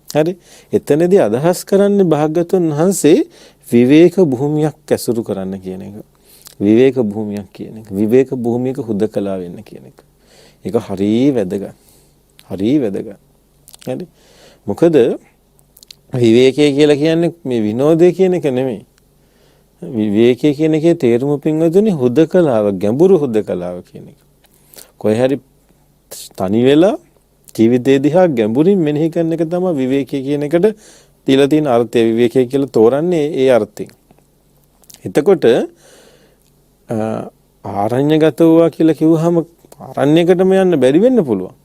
හරි? එතනදී අදහස් කරන්නේ භාග්‍යවතුන් වහන්සේ විවේක භූමියක් ඇසුරු කරන්න කියන එක. විවේක භූමියක් කියන එක. විවේක භූමියක හුදකලා වෙන්න කියන එක. ඒක හරිය වැදගත්. හරිය වැදගත්. හරි? මොකද විවේකය කියලා කියන්නේ මේ විනෝදය කියන එක නෙමෙයි. විවේකය කියන එකේ තේරුම පින්වතුනි හුදකලාව, ගැඹුරු හුදකලාව කියන එක. කොහේ හරි තනි වෙලා ජීවිතය දිහා ගැඹුරින් මෙනෙහි කරන එක තමයි විවේකය කියන එකට දීලා තියෙන අර්ථය. විවේකය කියලා තෝරන්නේ ඒ අර්ථයෙන්. එතකොට ආරඤ්‍යගතෝවා කියලා කිව්වහම ආරණ්‍යයකටම යන්න බැරි වෙන්න පුළුවන්.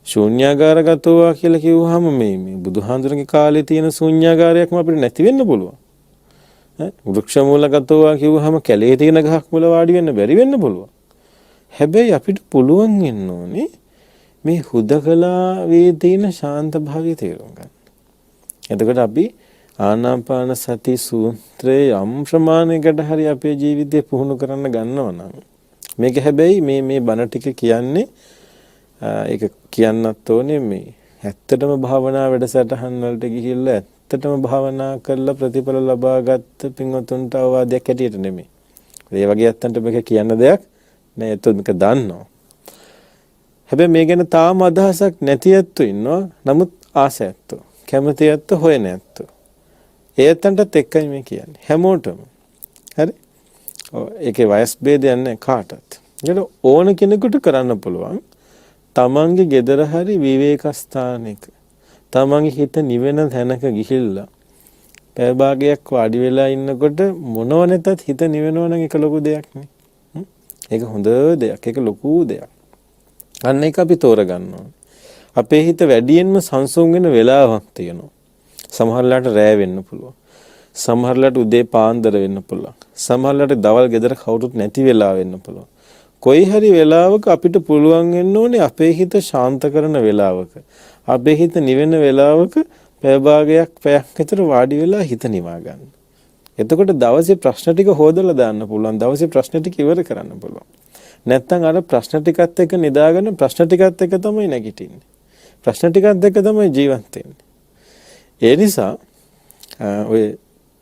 ශූන්‍යාගාරගතෝවා කියලා කිව්වහම මේ බුදුහාඳුරගේ කාලේ තියෙන ශූන්‍යාගාරයක්ම අපිට නැති වෙන්න පුළුවන්. වෘක්ෂ මූලගතෝවා කිව්වහම කැලේ තියෙන ගහක් මුල වාඩි වෙන්න බැරි වෙන්න පුළුවන්. හැබැයි අපිට පුළුවන් වෙන්න ඕනේ මේ හුදකලාවේ තියෙන ශාන්ත භාවය තේරුම් ගන්න. එතකොට අපි ආනාපාන සති සූත්‍රයේ යම් ප්‍රමාණයකට හරි අපේ ජීවිතේ පුහුණු කරන්න ගන්නවා නම් මේක හැබැයි මේ බණ ටික කියන්නේ ඒක කියන්නත් ඕනේ මේ ඇත්තටම භාවනා වැඩසටහන් වලට ගිහිල්ලා ඇත්තටම භාවනා කරලා ප්‍රතිඵල ලබාගත් පින්වතුන්ට අවවාදයක් ඇටියට නෙමෙයි. ඒ වගේ ඇත්තන්ට මේක කියන්න දෙයක් නෑ. ඒත් මේක දන්නවා. හැබැයි මේ ගැන තාම අදහසක් නැති ඇත්තෝ ඉන්නවා. නමුත් ආස ඇත්තෝ, කැමති ඇත්තෝ, හොයන ඇත්තෝ. ඒතන්ටත් එක්කයි මේ කියන්නේ. හැමෝටම. හරි? ඔව් ඒකේ වයස් ભેදයක් නැහැ කාටවත්. ඒකට ඕන කෙනෙකුට කරන්න පුළුවන්. තමන්ගේ gedara hari විවේක ස්ථානයක තමන්ගේ හිත නිවෙන තැනක ගිහිල්ලා පැය භාගයක් වාඩි වෙලා ඉන්නකොට මොනව නැතත් හිත නිවෙනවා නම් ඒක ලොකු දෙයක් නේ. ඒක හොඳ දෙයක්. ඒක ලොකු දෙයක්. අන්න ඒක අපි තෝරගන්න ඕනේ. අපේ හිත වැඩියෙන්ම සංසුන් වෙන වෙලාවක් තියෙනවා. සමහරලාට රෑ වෙන්න පුළුවන්. සමහරලාට උදේ පාන්දර වෙන්න පුළුවන්. සමහරලාට දවල් ගෙදර කවුරුත් නැති වෙලා වෙන්න පුළුවන්. කොයි හරි වෙලාවක අපිට පුළුවන් වෙන්න ඕනේ අපේ හිත ශාන්ත කරන වෙලාවක. අපේ හිත නිවෙන වෙලාවක පැය භාගයක් පැයක් විතර වාඩි වෙලා හිත නිවා ගන්න. එතකොට දවසේ ප්‍රශ්න ටික හොදලා දාන්න පුළුවන්. දවසේ ප්‍රශ්න ටික ඉවර කරන්න පුළුවන්. නැත්තම් අර ප්‍රශ්න ටිකත් එක්ක නිදාගෙන ප්‍රශ්න ටිකත් එක්ක තමයි නැගිටින්නේ. ප්‍රශ්න ටිකත් එක්ක තමයි ජීවත් වෙන්නේ. ඒ නිසා ඔය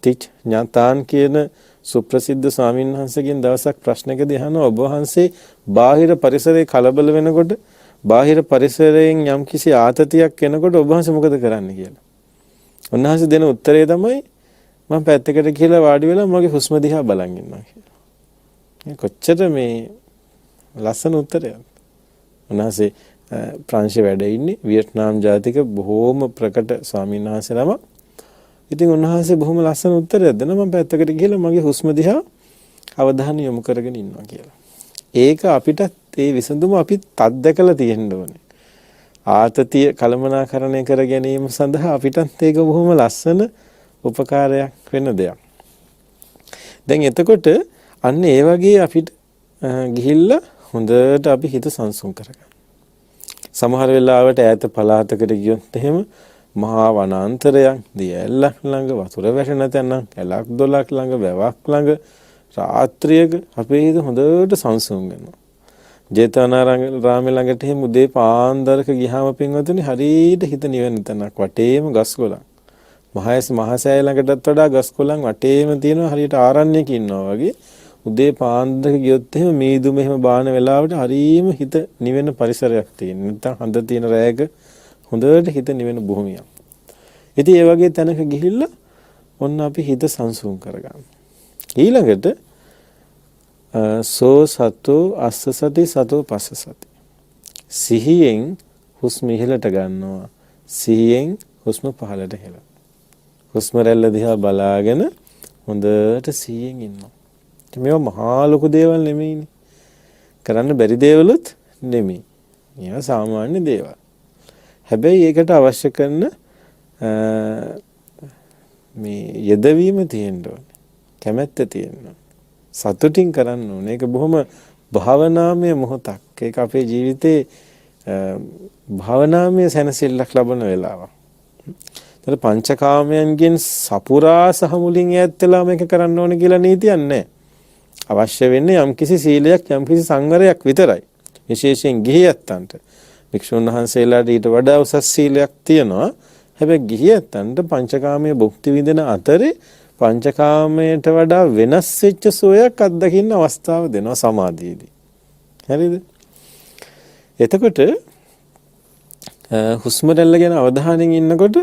තිච් ඥාතාන් කියන සුප්‍රසිද්ධ ස්වාමීන් වහන්සේගෙන් දවසක් ප්‍රශ්නකදී අහනවා ඔබ වහන්සේ බාහිර පරිසරයේ කලබල වෙනකොට බාහිර පරිසරයෙන් යම්කිසි ආතතියක් එනකොට ඔබ වහන්සේ මොකද කරන්නේ කියලා. උන්වහන්සේ දෙන උත්තරය තමයි මම පැත්තකට ගිහලා වාඩි වෙලා මගේ හුස්ම දිහා බලන් ඉන්නවා කියලා. මේ කොච්චර මේ ලස්සන උත්තරයක්. උන්වහන්සේ ප්‍රංශේ වැඩ ඉන්නේ වියට්නාම් ජාතික බොහෝම ප්‍රකට ස්වාමීන් වහන්සේ නම. ඉතින් උන්වහන්සේ බොහොම ලස්සන උත්තරයක් දෙනවා මම පැත්තකට ගිහලා මගේ හුස්ම දිහා අවධානය යොමු කරගෙන ඉන්නවා කියලා. ඒක අපිට ඒ විසඳුම අපි අත්දැකලා තියෙන්න ඕනේ. ආතතිය කලමනාකරණය කර ගැනීම සඳහා අපිටත් ඒක බොහොම ලස්සන උපකාරයක් වෙන දෙයක්. දැන් එතකොට අන්න ඒ වගේ අපිට ගිහිල්ලා හොඳට අපි හිත සංසුන් කරගන්න. සමහර වෙලාවට ඈත පළාතකට ගියොත් එහෙම මහා වනාන්තරයක් දියැලක් ළඟ වතුර වැටෙන තැන ඇලක් දොලක් ළඟ වැවක් ළඟ රාත්‍රියක අපේ හිත හොඳට සංසුන් වෙනවා. ජේතවනාරාමේ ළඟට එහෙම උදේ පාන්දරක ගියාම පින්වතුනි හරියට හිත නිවෙන තැනක් වටේම ගස්කොළන්. මහසෑය ළඟටත් වඩා ගස්කොළන් වටේම තියෙනවා හරියට ආරණ්‍යයක ඉන්නවා වගේ. උදේ පාන්දරක ගියොත් එහෙම මීදු මෙහෙම බාන වෙලාවට හරියම හිත නිවෙන පරිසරයක් තියෙනවා. නැත්නම් හඳ තියෙන රැයක හොඳට හිත නිවෙන භූමියක්. ඉතින් ඒ වගේ තැනක ගිහිල්ලා ඔන්න අපි හිත සංසුන් කරගන්න. ඊළඟට සෝ සතෝ අස්ස සති සතෝ පස්ස සති. සිහියෙන් හුස්ම ඉහළට ගන්නවා. සිහියෙන් හුස්ම පහළට හෙලනවා. හුස්ම රැල්ල දිහා බලාගෙන හොඳට සිහියෙන් ඉන්නවා. මේවා මහා ලොකු දේවල් නෙමෙයිනේ. කරන්න බැරි දේවලුත් නෙමෙයි. මේවා සාමාන්‍ය දේවල්. හැබැයි ඒකට අවශ්‍ය කරන මේ යෙදවීම තියෙන්න ඕනේ. කැමැත්ත තියෙන්න ඕනේ. සතුටින් කරන්න ඕනේ. ඒක බොහොම භාවනාමය මොහොතක්. ඒක අපේ ජීවිතේ භාවනාමය සැනසෙල්ලක් ලබන වෙලාවක්. ඒතර පංචකාමයන්ගෙන් සපුරා සහ මුලින් ඈත් වෙලා මේක කරන්න ඕනේ කියලා නීතියක් නැහැ. අවශ්‍ය වෙන්නේ යම්කිසි සීලයක් යම්කිසි සංවරයක් විතරයි. විශේෂයෙන් ගිහියත්තන්ට. වික්ෂුන් වහන්සේලාට ඊට වඩා උසස් සීලයක් තියෙනවා. හැබැයි ගිහියත්තන්ට පංචකාමයේ භුක්ති විඳින අතරේ පංචකාමයට වඩා වෙනස් වෙච්ච සෝයක් අත්දකින්න අවස්ථාව දෙනවා සමාධියේදී. හරිද? එතකොට හුස්ම රැල්ල ගැන අවධානයෙන් ඉන්නකොට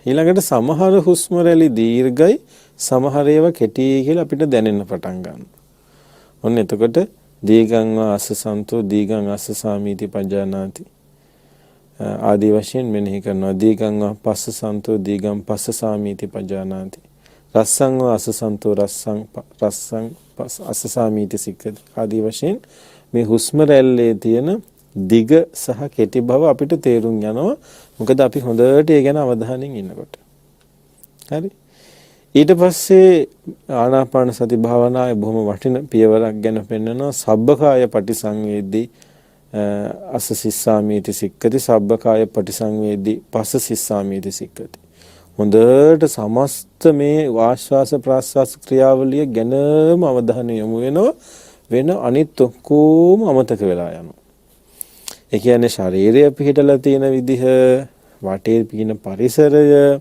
ඊළඟට සමහර හුස්ම රැලි දීර්ඝයි සමහර ඒවා කෙටි කියලා අපිට දැනෙන්න පටන් ගන්නවා. ඔන්න එතකොට දීගං වාසසන්තෝ දීගං අස්සසාමීති පජානාති ආදී වශයෙන් මෙනෙහි කරනවා. දීගං පස්සසන්තෝ දීගං පස්සසාමීති පජානාති රස්සං වාසසන්තෝ රස්සං අස්සසාමීති සික්ඛති ආදී වශයෙන් මේ හුස්ම රැල්ලේ තියෙන දිග සහ කෙටි බව අපිට තේරුම් යනවා. මොකද අපි හොඳට ඒ ගැන අවධානයෙන් ඉන්නකොට. හරි. ඊට පස්සේ ආනාපාන සති භාවනාවේ බොහොම වටින පියවරක් ගැන පෙන්නනවා. සබ්බකාය පටිසංවේදී අස්ස සිස්සාමීති සික්ඛති සබ්බකාය පටිසංවේදී පස්ස සිස්සාමීති සික්ඛති. හොඳට සමස්ත මේ ආශ්වාස ප්‍රාශ්වාස ක්‍රියාවලිය ගැනම අවධානය යොමු වෙනවා. වෙන අනිත් ඔක්කොම අමතක වෙලා යනවා. ඒ කියන්නේ ශරීරය පිහිටලා තියෙන විදිහ, වටේ පිහින පරිසරය,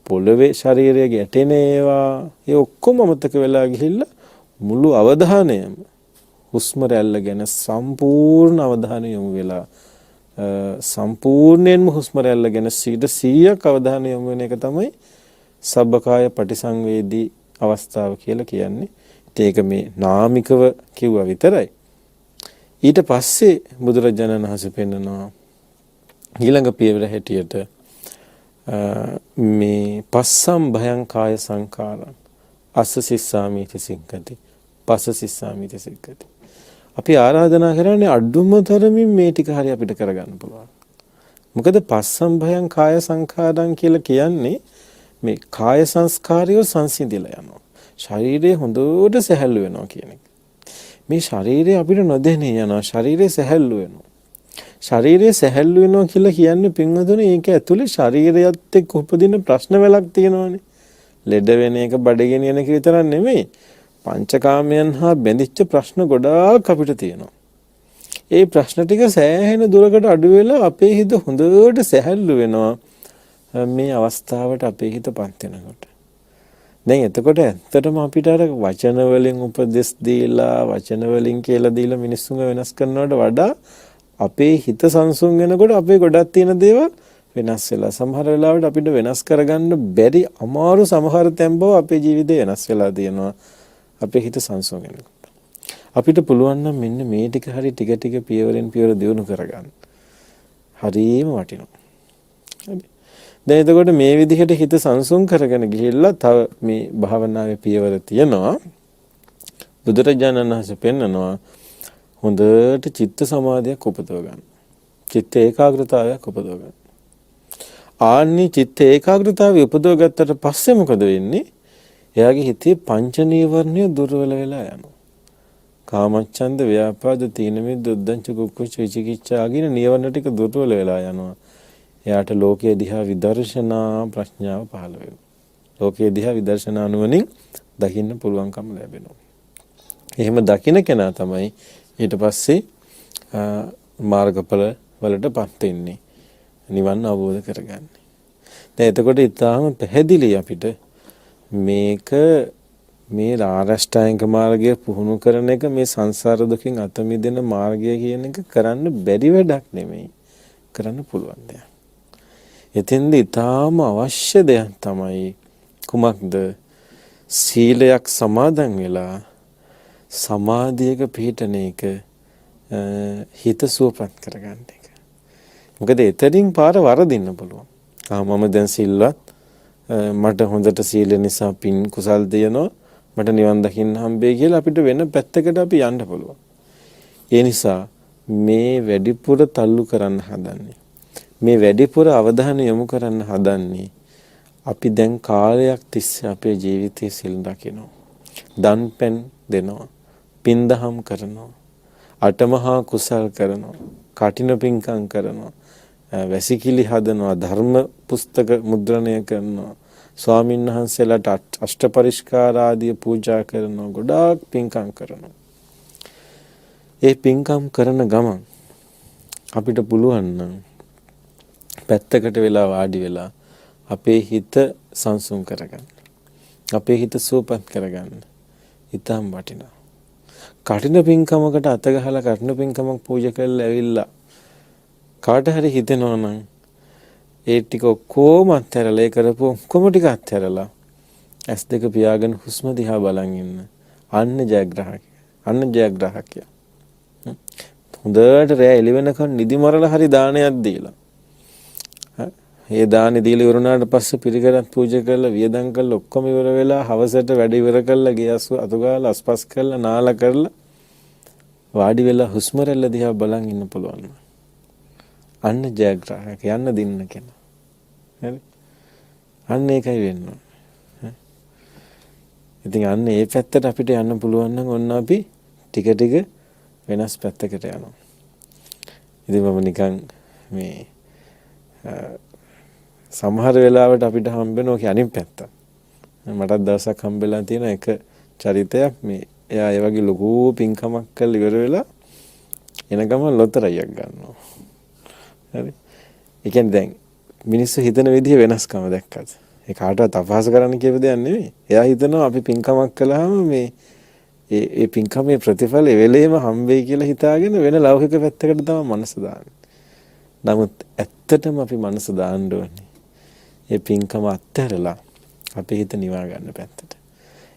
පොළවේ ශරීරය ගැටෙන ඒවා, ඒ ඔක්කොම අමතක වෙලා ගිහිල්ලා මුළු අවධානයම හුස්ම රැල්ල ගැන සම්පූර්ණ අවධානය යොමු වෙලා සම්පූර්ණයෙන්ම හුස්ම රැල්ල ගැන 100% අවධානය යොමු වෙන එක තමයි සබ්බකාය පටිසංවේදී අවස්ථාව කියලා කියන්නේ. ඒක මේ නාමිකව කිව්වා විතරයි. ඊට පස්සේ බුදුරජාණන් වහන්සේ පෙන්නනවා ඊළඟ පියවර හැටියට මේ පස්සම් භයං කාය සංකාරං අස්ස සිස්සාමිති සික්ඛති පස්ස සිස්සාමිති සික්ඛති. අපි ආරාධනා කරන්නේ අඩුම තරමින් මේ ටික හරිය අපිට කරගන්න පුළුවන්. මොකද පස්සම් භයං කාය සංකාරං කියලා කියන්නේ මේ කාය සංස්කාරය සංසිඳිලා යනවා. ශරීරය හොඳට සැහැල්ලු වෙනවා කියන එක. මේ ශරීරය අපිට නොදැනී යනවා. ශරීරය සැහැල්ලු වෙනවා. ශරීරය සැහැල්ලු වෙනවා කියලා කියන්නේ පින්වතුනි ඒක ඇතුලේ ශරීරයත් එක්ක උපදින ප්‍රශ්න වලක් තියෙනවානේ. ලෙඩ වෙන එක බඩගිනින එක විතරක් නෙමෙයි. පංචකාමයන් හා බැඳිච්ච ප්‍රශ්න ගොඩාක් අපිට තියෙනවා. ඒ ප්‍රශ්න ටික සෑහෙන දුරකට අඩු වෙලා අපේ හිත හොඳට සැහැල්ලු වෙනවා. මේ අවස්ථාවට අපේ හිතපත් වෙනකොට. දැන් එතකොට ඇත්තටම අපිට අර වචන වලින් උපදෙස් දීලා වචන වලින් කියලා දීලා මිනිස්සුන්ව වෙනස් කරනවට වඩා අපේ හිත සංසුන් වෙනකොට අපේ ගොඩක් තියෙන දේවල් වෙනස් වෙලා සමහර වෙලාවට අපිට වෙනස් කරගන්න බැරි අමාරු සමහර තැන් බව අපේ ජීවිතේ වෙනස් වෙලා තියෙනවා අපේ හිත සංසුන් වෙනකොට. අපිට පුළුවන් නම් මෙන්න මේ ටික හරි ටික ටික පියවරෙන් පියවර දියුණු කරගන්න. හරියම වටිනවා. හරි. දැන් එතකොට මේ විදිහට හිත සංසුන් කරගෙන ගිහිල්ලා තව මේ භාවනාවේ පියවර තියෙනවා. බුදුරජාණන් වහන්සේ පෙන්නනවා හොඳට චිත්ත සමාධියක් උපදව ගන්න. චිත්ත ඒකාග්‍රතාවයක් උපදව ගන්න. ආන්නේ චිත්ත ඒකාග්‍රතාවය උපදව ගත්තට පස්සේ මොකද වෙන්නේ? එයාගේ හිතේ පංච නීවරණය දුර්වල වෙලා යනවා. කාමච්ඡන්ද, ව්‍යාපාද, තීන මිද්ද, උද්ධච්ච, කුක්කුච්ච, විචිකිච්ඡා ආදී නීවරණ ටික දුර්වල වෙලා යනවා. එයාට ලෝකයේ දිහා විදර්ශනා ප්‍රඥාව පහළ වෙනවා. ලෝකයේ දිහා විදර්ශනා නුවණින් දකින්න පුළුවන්කම ලැබෙනවා. එහෙම දකින්න කෙනා තමයි ඊට පස්සේ මාර්ගඵල වලටපත් වෙන්නේ. නිවන් අවබෝධ කරගන්නේ. දැන් එතකොට ඊටාම පැහැදිලි අපිට මේක මේ ආරෂ්ඨාංග මාර්ගය පුහුණු කරන එක මේ සංසාර දුකින් අත මිදෙන මාර්ගය කියන එක කරන්න බැරි වැඩක් නෙමෙයි. කරන්න පුළුවන් දෙයක්. එතෙන්දී ඊටාම අවශ්‍ය දෙයක් තමයි කුමක්ද? සීලයක් සමාදන් වෙලා සමාධියක පිහිටන එක හිත සුවපත් කරගන්න එක. මොකද එතරින් පාර වරදින්න පුළුවන්. මම දැන් සිල්වත් මට හොඳට සීල නිසා පින් කුසල් දෙනවා මට නිවන් දකින්න හම්බෙයි කියලා අපිට වෙන පැත්තකට අපි යන්න පුළුවන්. ඒ නිසා මේ වැඩිපුර තල්ලු කරන්න හදන්නේ. මේ වැඩිපුර අවධානය යොමු කරන්න හදන්නේ අපි දැන් කාලයක් තිස්සේ අපේ ජීවිතයේ සිල් රකිනවා. දන් පෙන් දෙනවා. පින් දහම් කරනවා. අටමහා කුසල් කරනවා. කටින පින්කම් කරනවා. වැසිකිලි හදනවා. ධර්ම පුස්තක මුද්‍රණය කරනවා. ස්වාමීන් වහන්සේලාට අෂ්ට පරිස්කාර ආදී පූජා කරනවා. ගොඩාක් පින්කම් කරනවා. ඒ පින්කම් කරන ගමන් අපිට පුළුවන් නම් පැත්තකට වෙලා වාඩි වෙලා අපේ හිත සංසුන් කරගන්න. අපේ හිත සුවපත් කරගන්න. ඊටම වටිනවා. කටින පින්කමකට අත ගහලා කටින පින්කමක් පූජා කරලා ඇවිල්ලා කාට හරි හිතෙනවා නම් ඒ ටික ඔක්කොම අත්හැරලා ඒ කරපු ඔක්කොම ටික අත්හැරලා S2 පියාගෙන හුස්ම දිහා බලන් ඉන්න. අන්න ජයග්‍රාහකය. අන්න ජයග්‍රාහකය. හොඳට රැ එළි වෙනකන් නිදි මරලා හරි දානයක් දීලා. ඒ දානි දීලා ඉවරනාට පස්සේ පිරිකරත් පූජා කරලා වියදම් කරලා ඔක්කොම ඉවර වෙලා හවසට වැඩ ඉවර කරලා ගියස් අතුගාලා අස්පස් කරලා නාලා කරලා වාඩි වෙලා හුස්ම රැල්ල දිහා බලන් ඉන්න පුළුවන්. අන්න ජයග්‍රාහක යන්න දින්න කෙනා. හරි. අන්න ඒකයි වෙන්නේ. ඉතින් අන්න ඒ පැත්තට අපිට යන්න පුළුවන් නම් ඔන්න අපි ටික ටික වෙනස් පැත්තකට යනවා. ඉතින් මම නිකන් මේ සමහර වෙලාවට අපිට හම්බෙනවා කිය අනිත් පැත්ත. මටත් දවසක් හම්බෙලා තියෙන එක චරිතයක් මේ එයා ඒ වගේ ලොකු පින්කමක් කරලා ඉවර වෙලා එන ගමන් ලොතරැයියක් ගන්නවා. හරි. ඒ කියන්නේ දැන් මිනිස්සු හිතන විදිහ වෙනස්කම දැක්කද? ඒ කාටවත් අපහාස කරන්න කියප දෙයක් නෙවෙයි. එයා හිතනවා අපි පින්කමක් කළාම මේ ඒ පින්කමේ ප්‍රතිඵල වෙලෙම හම්බෙයි කියලා හිතාගෙන වෙන ලෞකික පැත්තකට තමයි මනස දාන්නේ. නමුත් ඇත්තටම අපි මනස දාන්න ඕනේ. ඒ පින්කම අත්හැරලා අපේ හිත නිවා ගන්න පැත්තට.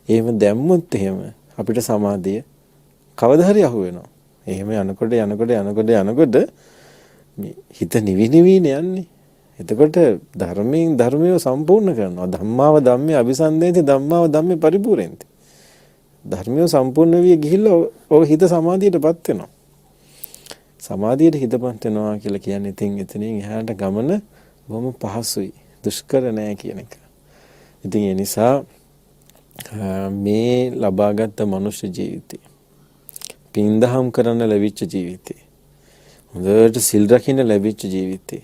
එහෙම දැම්මොත් එහෙම අපිට සමාධිය කවදා හරි අහු වෙනවා. එහෙම යනකොට මේ හිත නිවිනේ යන්නේ. එතකොට ධර්මය සම්පූර්ණ කරනවා. ධම්මාව ධම්මේ අபிසන්දේති ධම්මාව ධම්මේ පරිපූර්ණෙන්ති. ධර්මය සම්පූර්ණ වී ගිහිල්ලා ඔය හිත සමාධියටපත් වෙනවා. සමාධියට හිතපත් වෙනවා කියලා කියන්නේ ඉතින් එතනින් එහාට ගමන බොහොම පහසුයි. දුෂ්කර නෑ කියන එක. ඉතින් ඒ නිසා මේ ලබාගත් මනුෂ්‍ය ජීවිතේ පින්දහම් කරන්න ලැබිච්ච ජීවිතේ හොඳට සිල් රකින්න ලැබිච්ච ජීවිතේ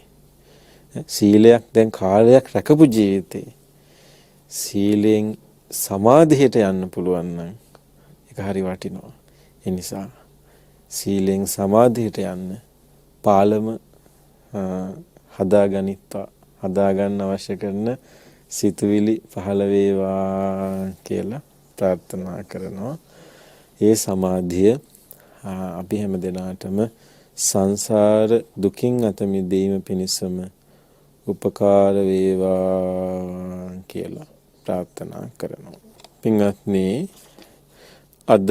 සීලයක් දැන් කාලයක් රැකපු ජීවිතේ සීලෙන් සමාධියට යන්න පුළුවන් නම් ඒක හරි වටිනවා. ඒ නිසා සීලෙන් සමාධියට යන්න පාලම හදාගනිත්වා. හදාගන්න අවශ්‍ය කරන සිතුවිලි පහළ වේවා කියලා ප්‍රාර්ථනා කරනවා. ඒ සමාධිය අපි හැම දිනාටම සංසාර දුකින් අත මිදීම පිණිසම උපකාර වේවා කියලා ප්‍රාර්ථනා කරනවා. පින්වත්නි, අද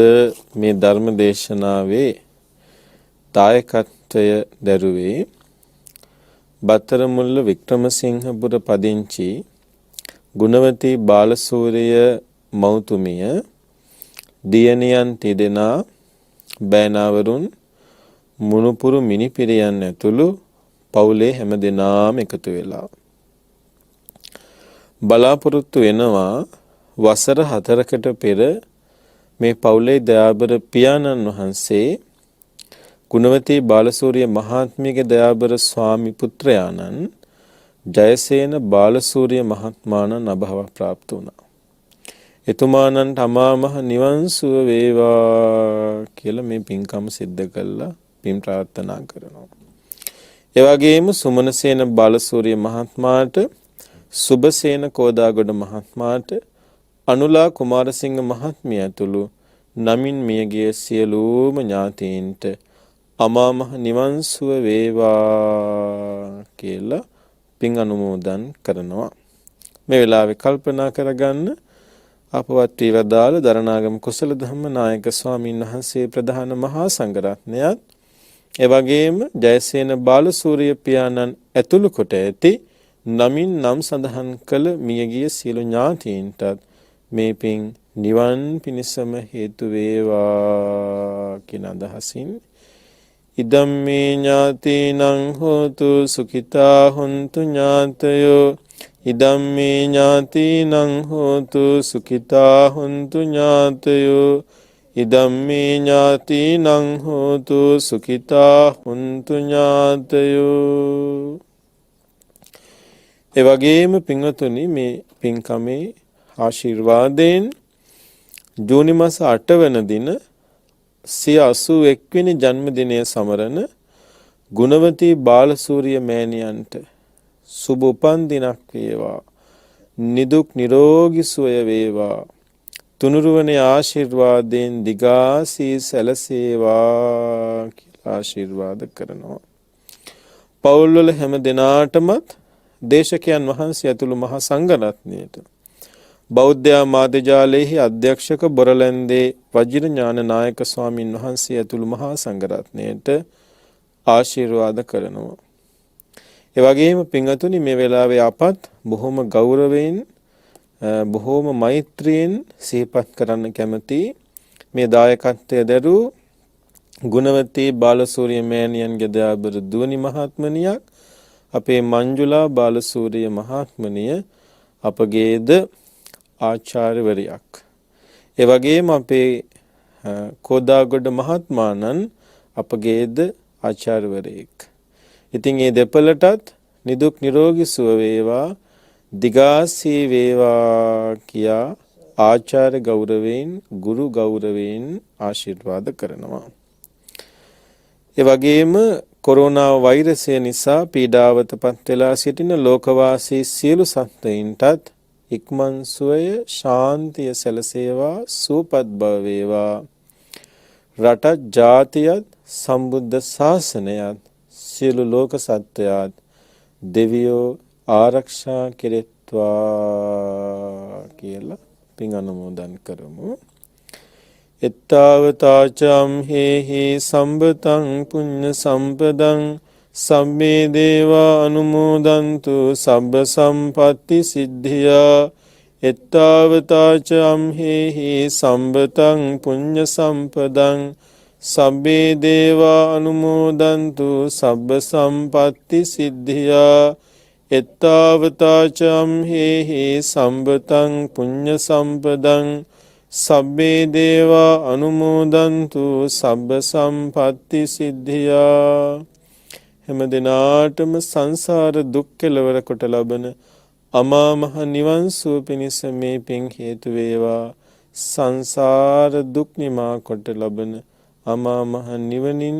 මේ ධර්ම දේශනාවේ දායකත්වය දරුවේ බත්තරමුල්ල වික්‍රමසිංහපුර පදිංචි ගුණවතී බාලසූරිය මෞතුමිය, දියණියන් තිදෙනා, බෑනාවරුන්, මුණුපුරු මිනිපිරියන් ඇතුළු පවුලේ හැම දෙනාම එකතු වෙලා බලාපොරොත්තු වෙනවා වසර 4කට පෙර මේ පවුලේ දයාබර පියාණන් වහන්සේ ගුණවතී බාලසූරිය මහත්මියගේ දයාබර ස්වාමි පුත්‍රයාණන් ජයසේන බාලසූරිය මහත්මාණන් අභව ප්‍රාප්ත වුණා. එතුමාණන්ට අමා මහ නිවන් සුව වේවා කියලා මේ පින්කම සිද්ධ කළා පින් ප්‍රාර්ථනා කරනවා. ඒ වගේම සුමනසේන බාලසූරිය මහත්මයාට, සුබසේන කෝදාගොඩ මහත්මයාට, අනුලා කුමාරසිංහ මහත්මිය ඇතුළු නමින් මියගිය සියලුම ඥාතීන්ට අමා මහ නිවන් සුව වේවා කියලා පින් අනුමෝදන් කරනවා. මේ වෙලාවේ කල්පනා කරගන්න අපවත් වී වදාළ දරණාගම කුසල ධම්ම නායක ස්වාමීන් වහන්සේ ප්‍රධාන මහා සංඝරත්නයත්, එවැගේම ජයසේන බාලසූරිය පියාණන් ඇතුළු කොට ඇති නමින් නම් සඳහන් කළ මියගිය සියලු ඥාතීන්ටත් මේ පින් නිවන් පිණසම හේතු වේවා කියන අදහසින් ඉදම්මේ ඥාතීනං හෝතු සුඛිතා හොන්තු ඥාතයෝ, ඉදම්මේ ඥාතීනං හෝතු සුඛිතා හොන්තු ඥාතයෝ, ඉදම්මේ ඥාතීනං හෝතු සුඛිතා හොන්තු ඥාතයෝ. එවැගේම පින්වතුනි, මේ පින්කමේ ආශිර්වාදයෙන් ජූනි මාස 8 වෙනි දින 81 වෙනි ජන්මදිනය සමරන ගුණවතී බාලසූරිය මෑණියන්ට සුබ උපන් දිනක් වේවා. නිදුක් නිරෝගී සුවය වේවා. තුනුරුවනේ ආශිර්වාදයෙන් දිගාසී සැලසේවා කියලා ආශිර්වාද කරනවා. පවුල්වල හැම දිනාටමත් දේශකයන් වහන්සේ ඇතුළු මහා සංඝරත්නයට, බෞද්ධ මාධ්‍යාලයේ අධ්‍යක්ෂක බොරලැන්දේ වජිර ඥාන නායක ස්වාමින් වහන්සේ ඇතුළු මහා සංඝරත්නයට ආශිර්වාද කරනවා. ඒ වගේම පින්වතුනි, මේ වෙලාවේ අපත් බොහොම ගෞරවයෙන් බොහොම මෛත්‍රියෙන් සිහිපත් කරන්න කැමති මේ දායකත්වය දරූ ගුණවතී බාලසූරිය මෑණියන්ගේ දයාබර දුවනි මහත්මනියක්, අපේ මංජුලා බාලසූරිය මහත්මනිය අපගේද ආචාර්යවරියක්. ඒ වගේම අපේ කෝදාගොඩ මහත්මාණන් අපගේද ආචාර්යවරයෙක්. ඉතින් මේ දෙපළටත් නිදුක් නිරෝගී සුව වේවා, දිගාසී වේවා කියා ආචාර්ය ගෞරවයෙන්, ගුරු ගෞරවයෙන් ආශිර්වාද කරනවා. ඒ වගේම කොරෝනා වෛරසය නිසා පීඩාවටපත් වෙලා සිටින ලෝකවාසී සියලු සත්ත්වයින්ටත් ඉක්මන් සුවය, ශාන්තිය සැලසේවා, සුවපත් බව වේවා. රටත් ජාතියත් සම්බුද්ධ ශාසනයත් සියලු ලෝක සත්වයාත් දෙවියෝ ආරක්ෂා කෙරෙත්වා කියලා පින් අනුමෝදන් කරමු. එත්තාවතාචම් හේහි සම්බතං පුඤ්ඤ සම්පදං සම්මේ දේවා අනුමෝදන්තු සබ්බ සම්පatti සිද්ධියා. එත්තාවතාචම් හේහි සම්බතං පුඤ්ඤ සම්පදං සබ්බේ දේවා අනුමෝදන්තු සබ්බ සම්පatti සිද්ධියා. එත්තාවතාචම් හේහි සම්බතං පුඤ්ඤ සම්පදං සබ්බේ දේවා අනුමෝදන්තු සබ්බ සම්පatti සිද්ධියා. හැම දිනාටම සංසාර දුක් කෙලවර කොට ලබන අමා මහ නිවන් සුව පිණිස මේ පින් හේතු වේවා. සංසාර දුක් නිමා කොට ලබන අමා මහ නිවනින්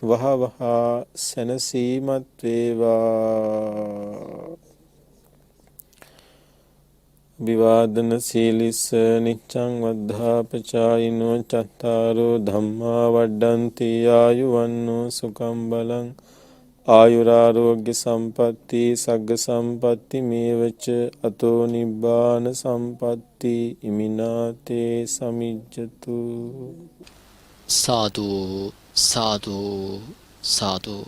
වහවහ සැනසීමත් වේවා. විවාදන සීලිස්ස නිච්ඡං වද්ධාපචායිනෝ චත්තාරෝ ධම්මා වඩ්ඩන්ති ආයුවන්නෝ සුඛං බලං ආයුරාරෝග්‍ය සම්පatti සග්ග සම්පatti මේවච අතෝ නිබ්බාන සම්පatti ඉමිනාතේ සමිජ්ජතු.
සාදු සාදු සාදු.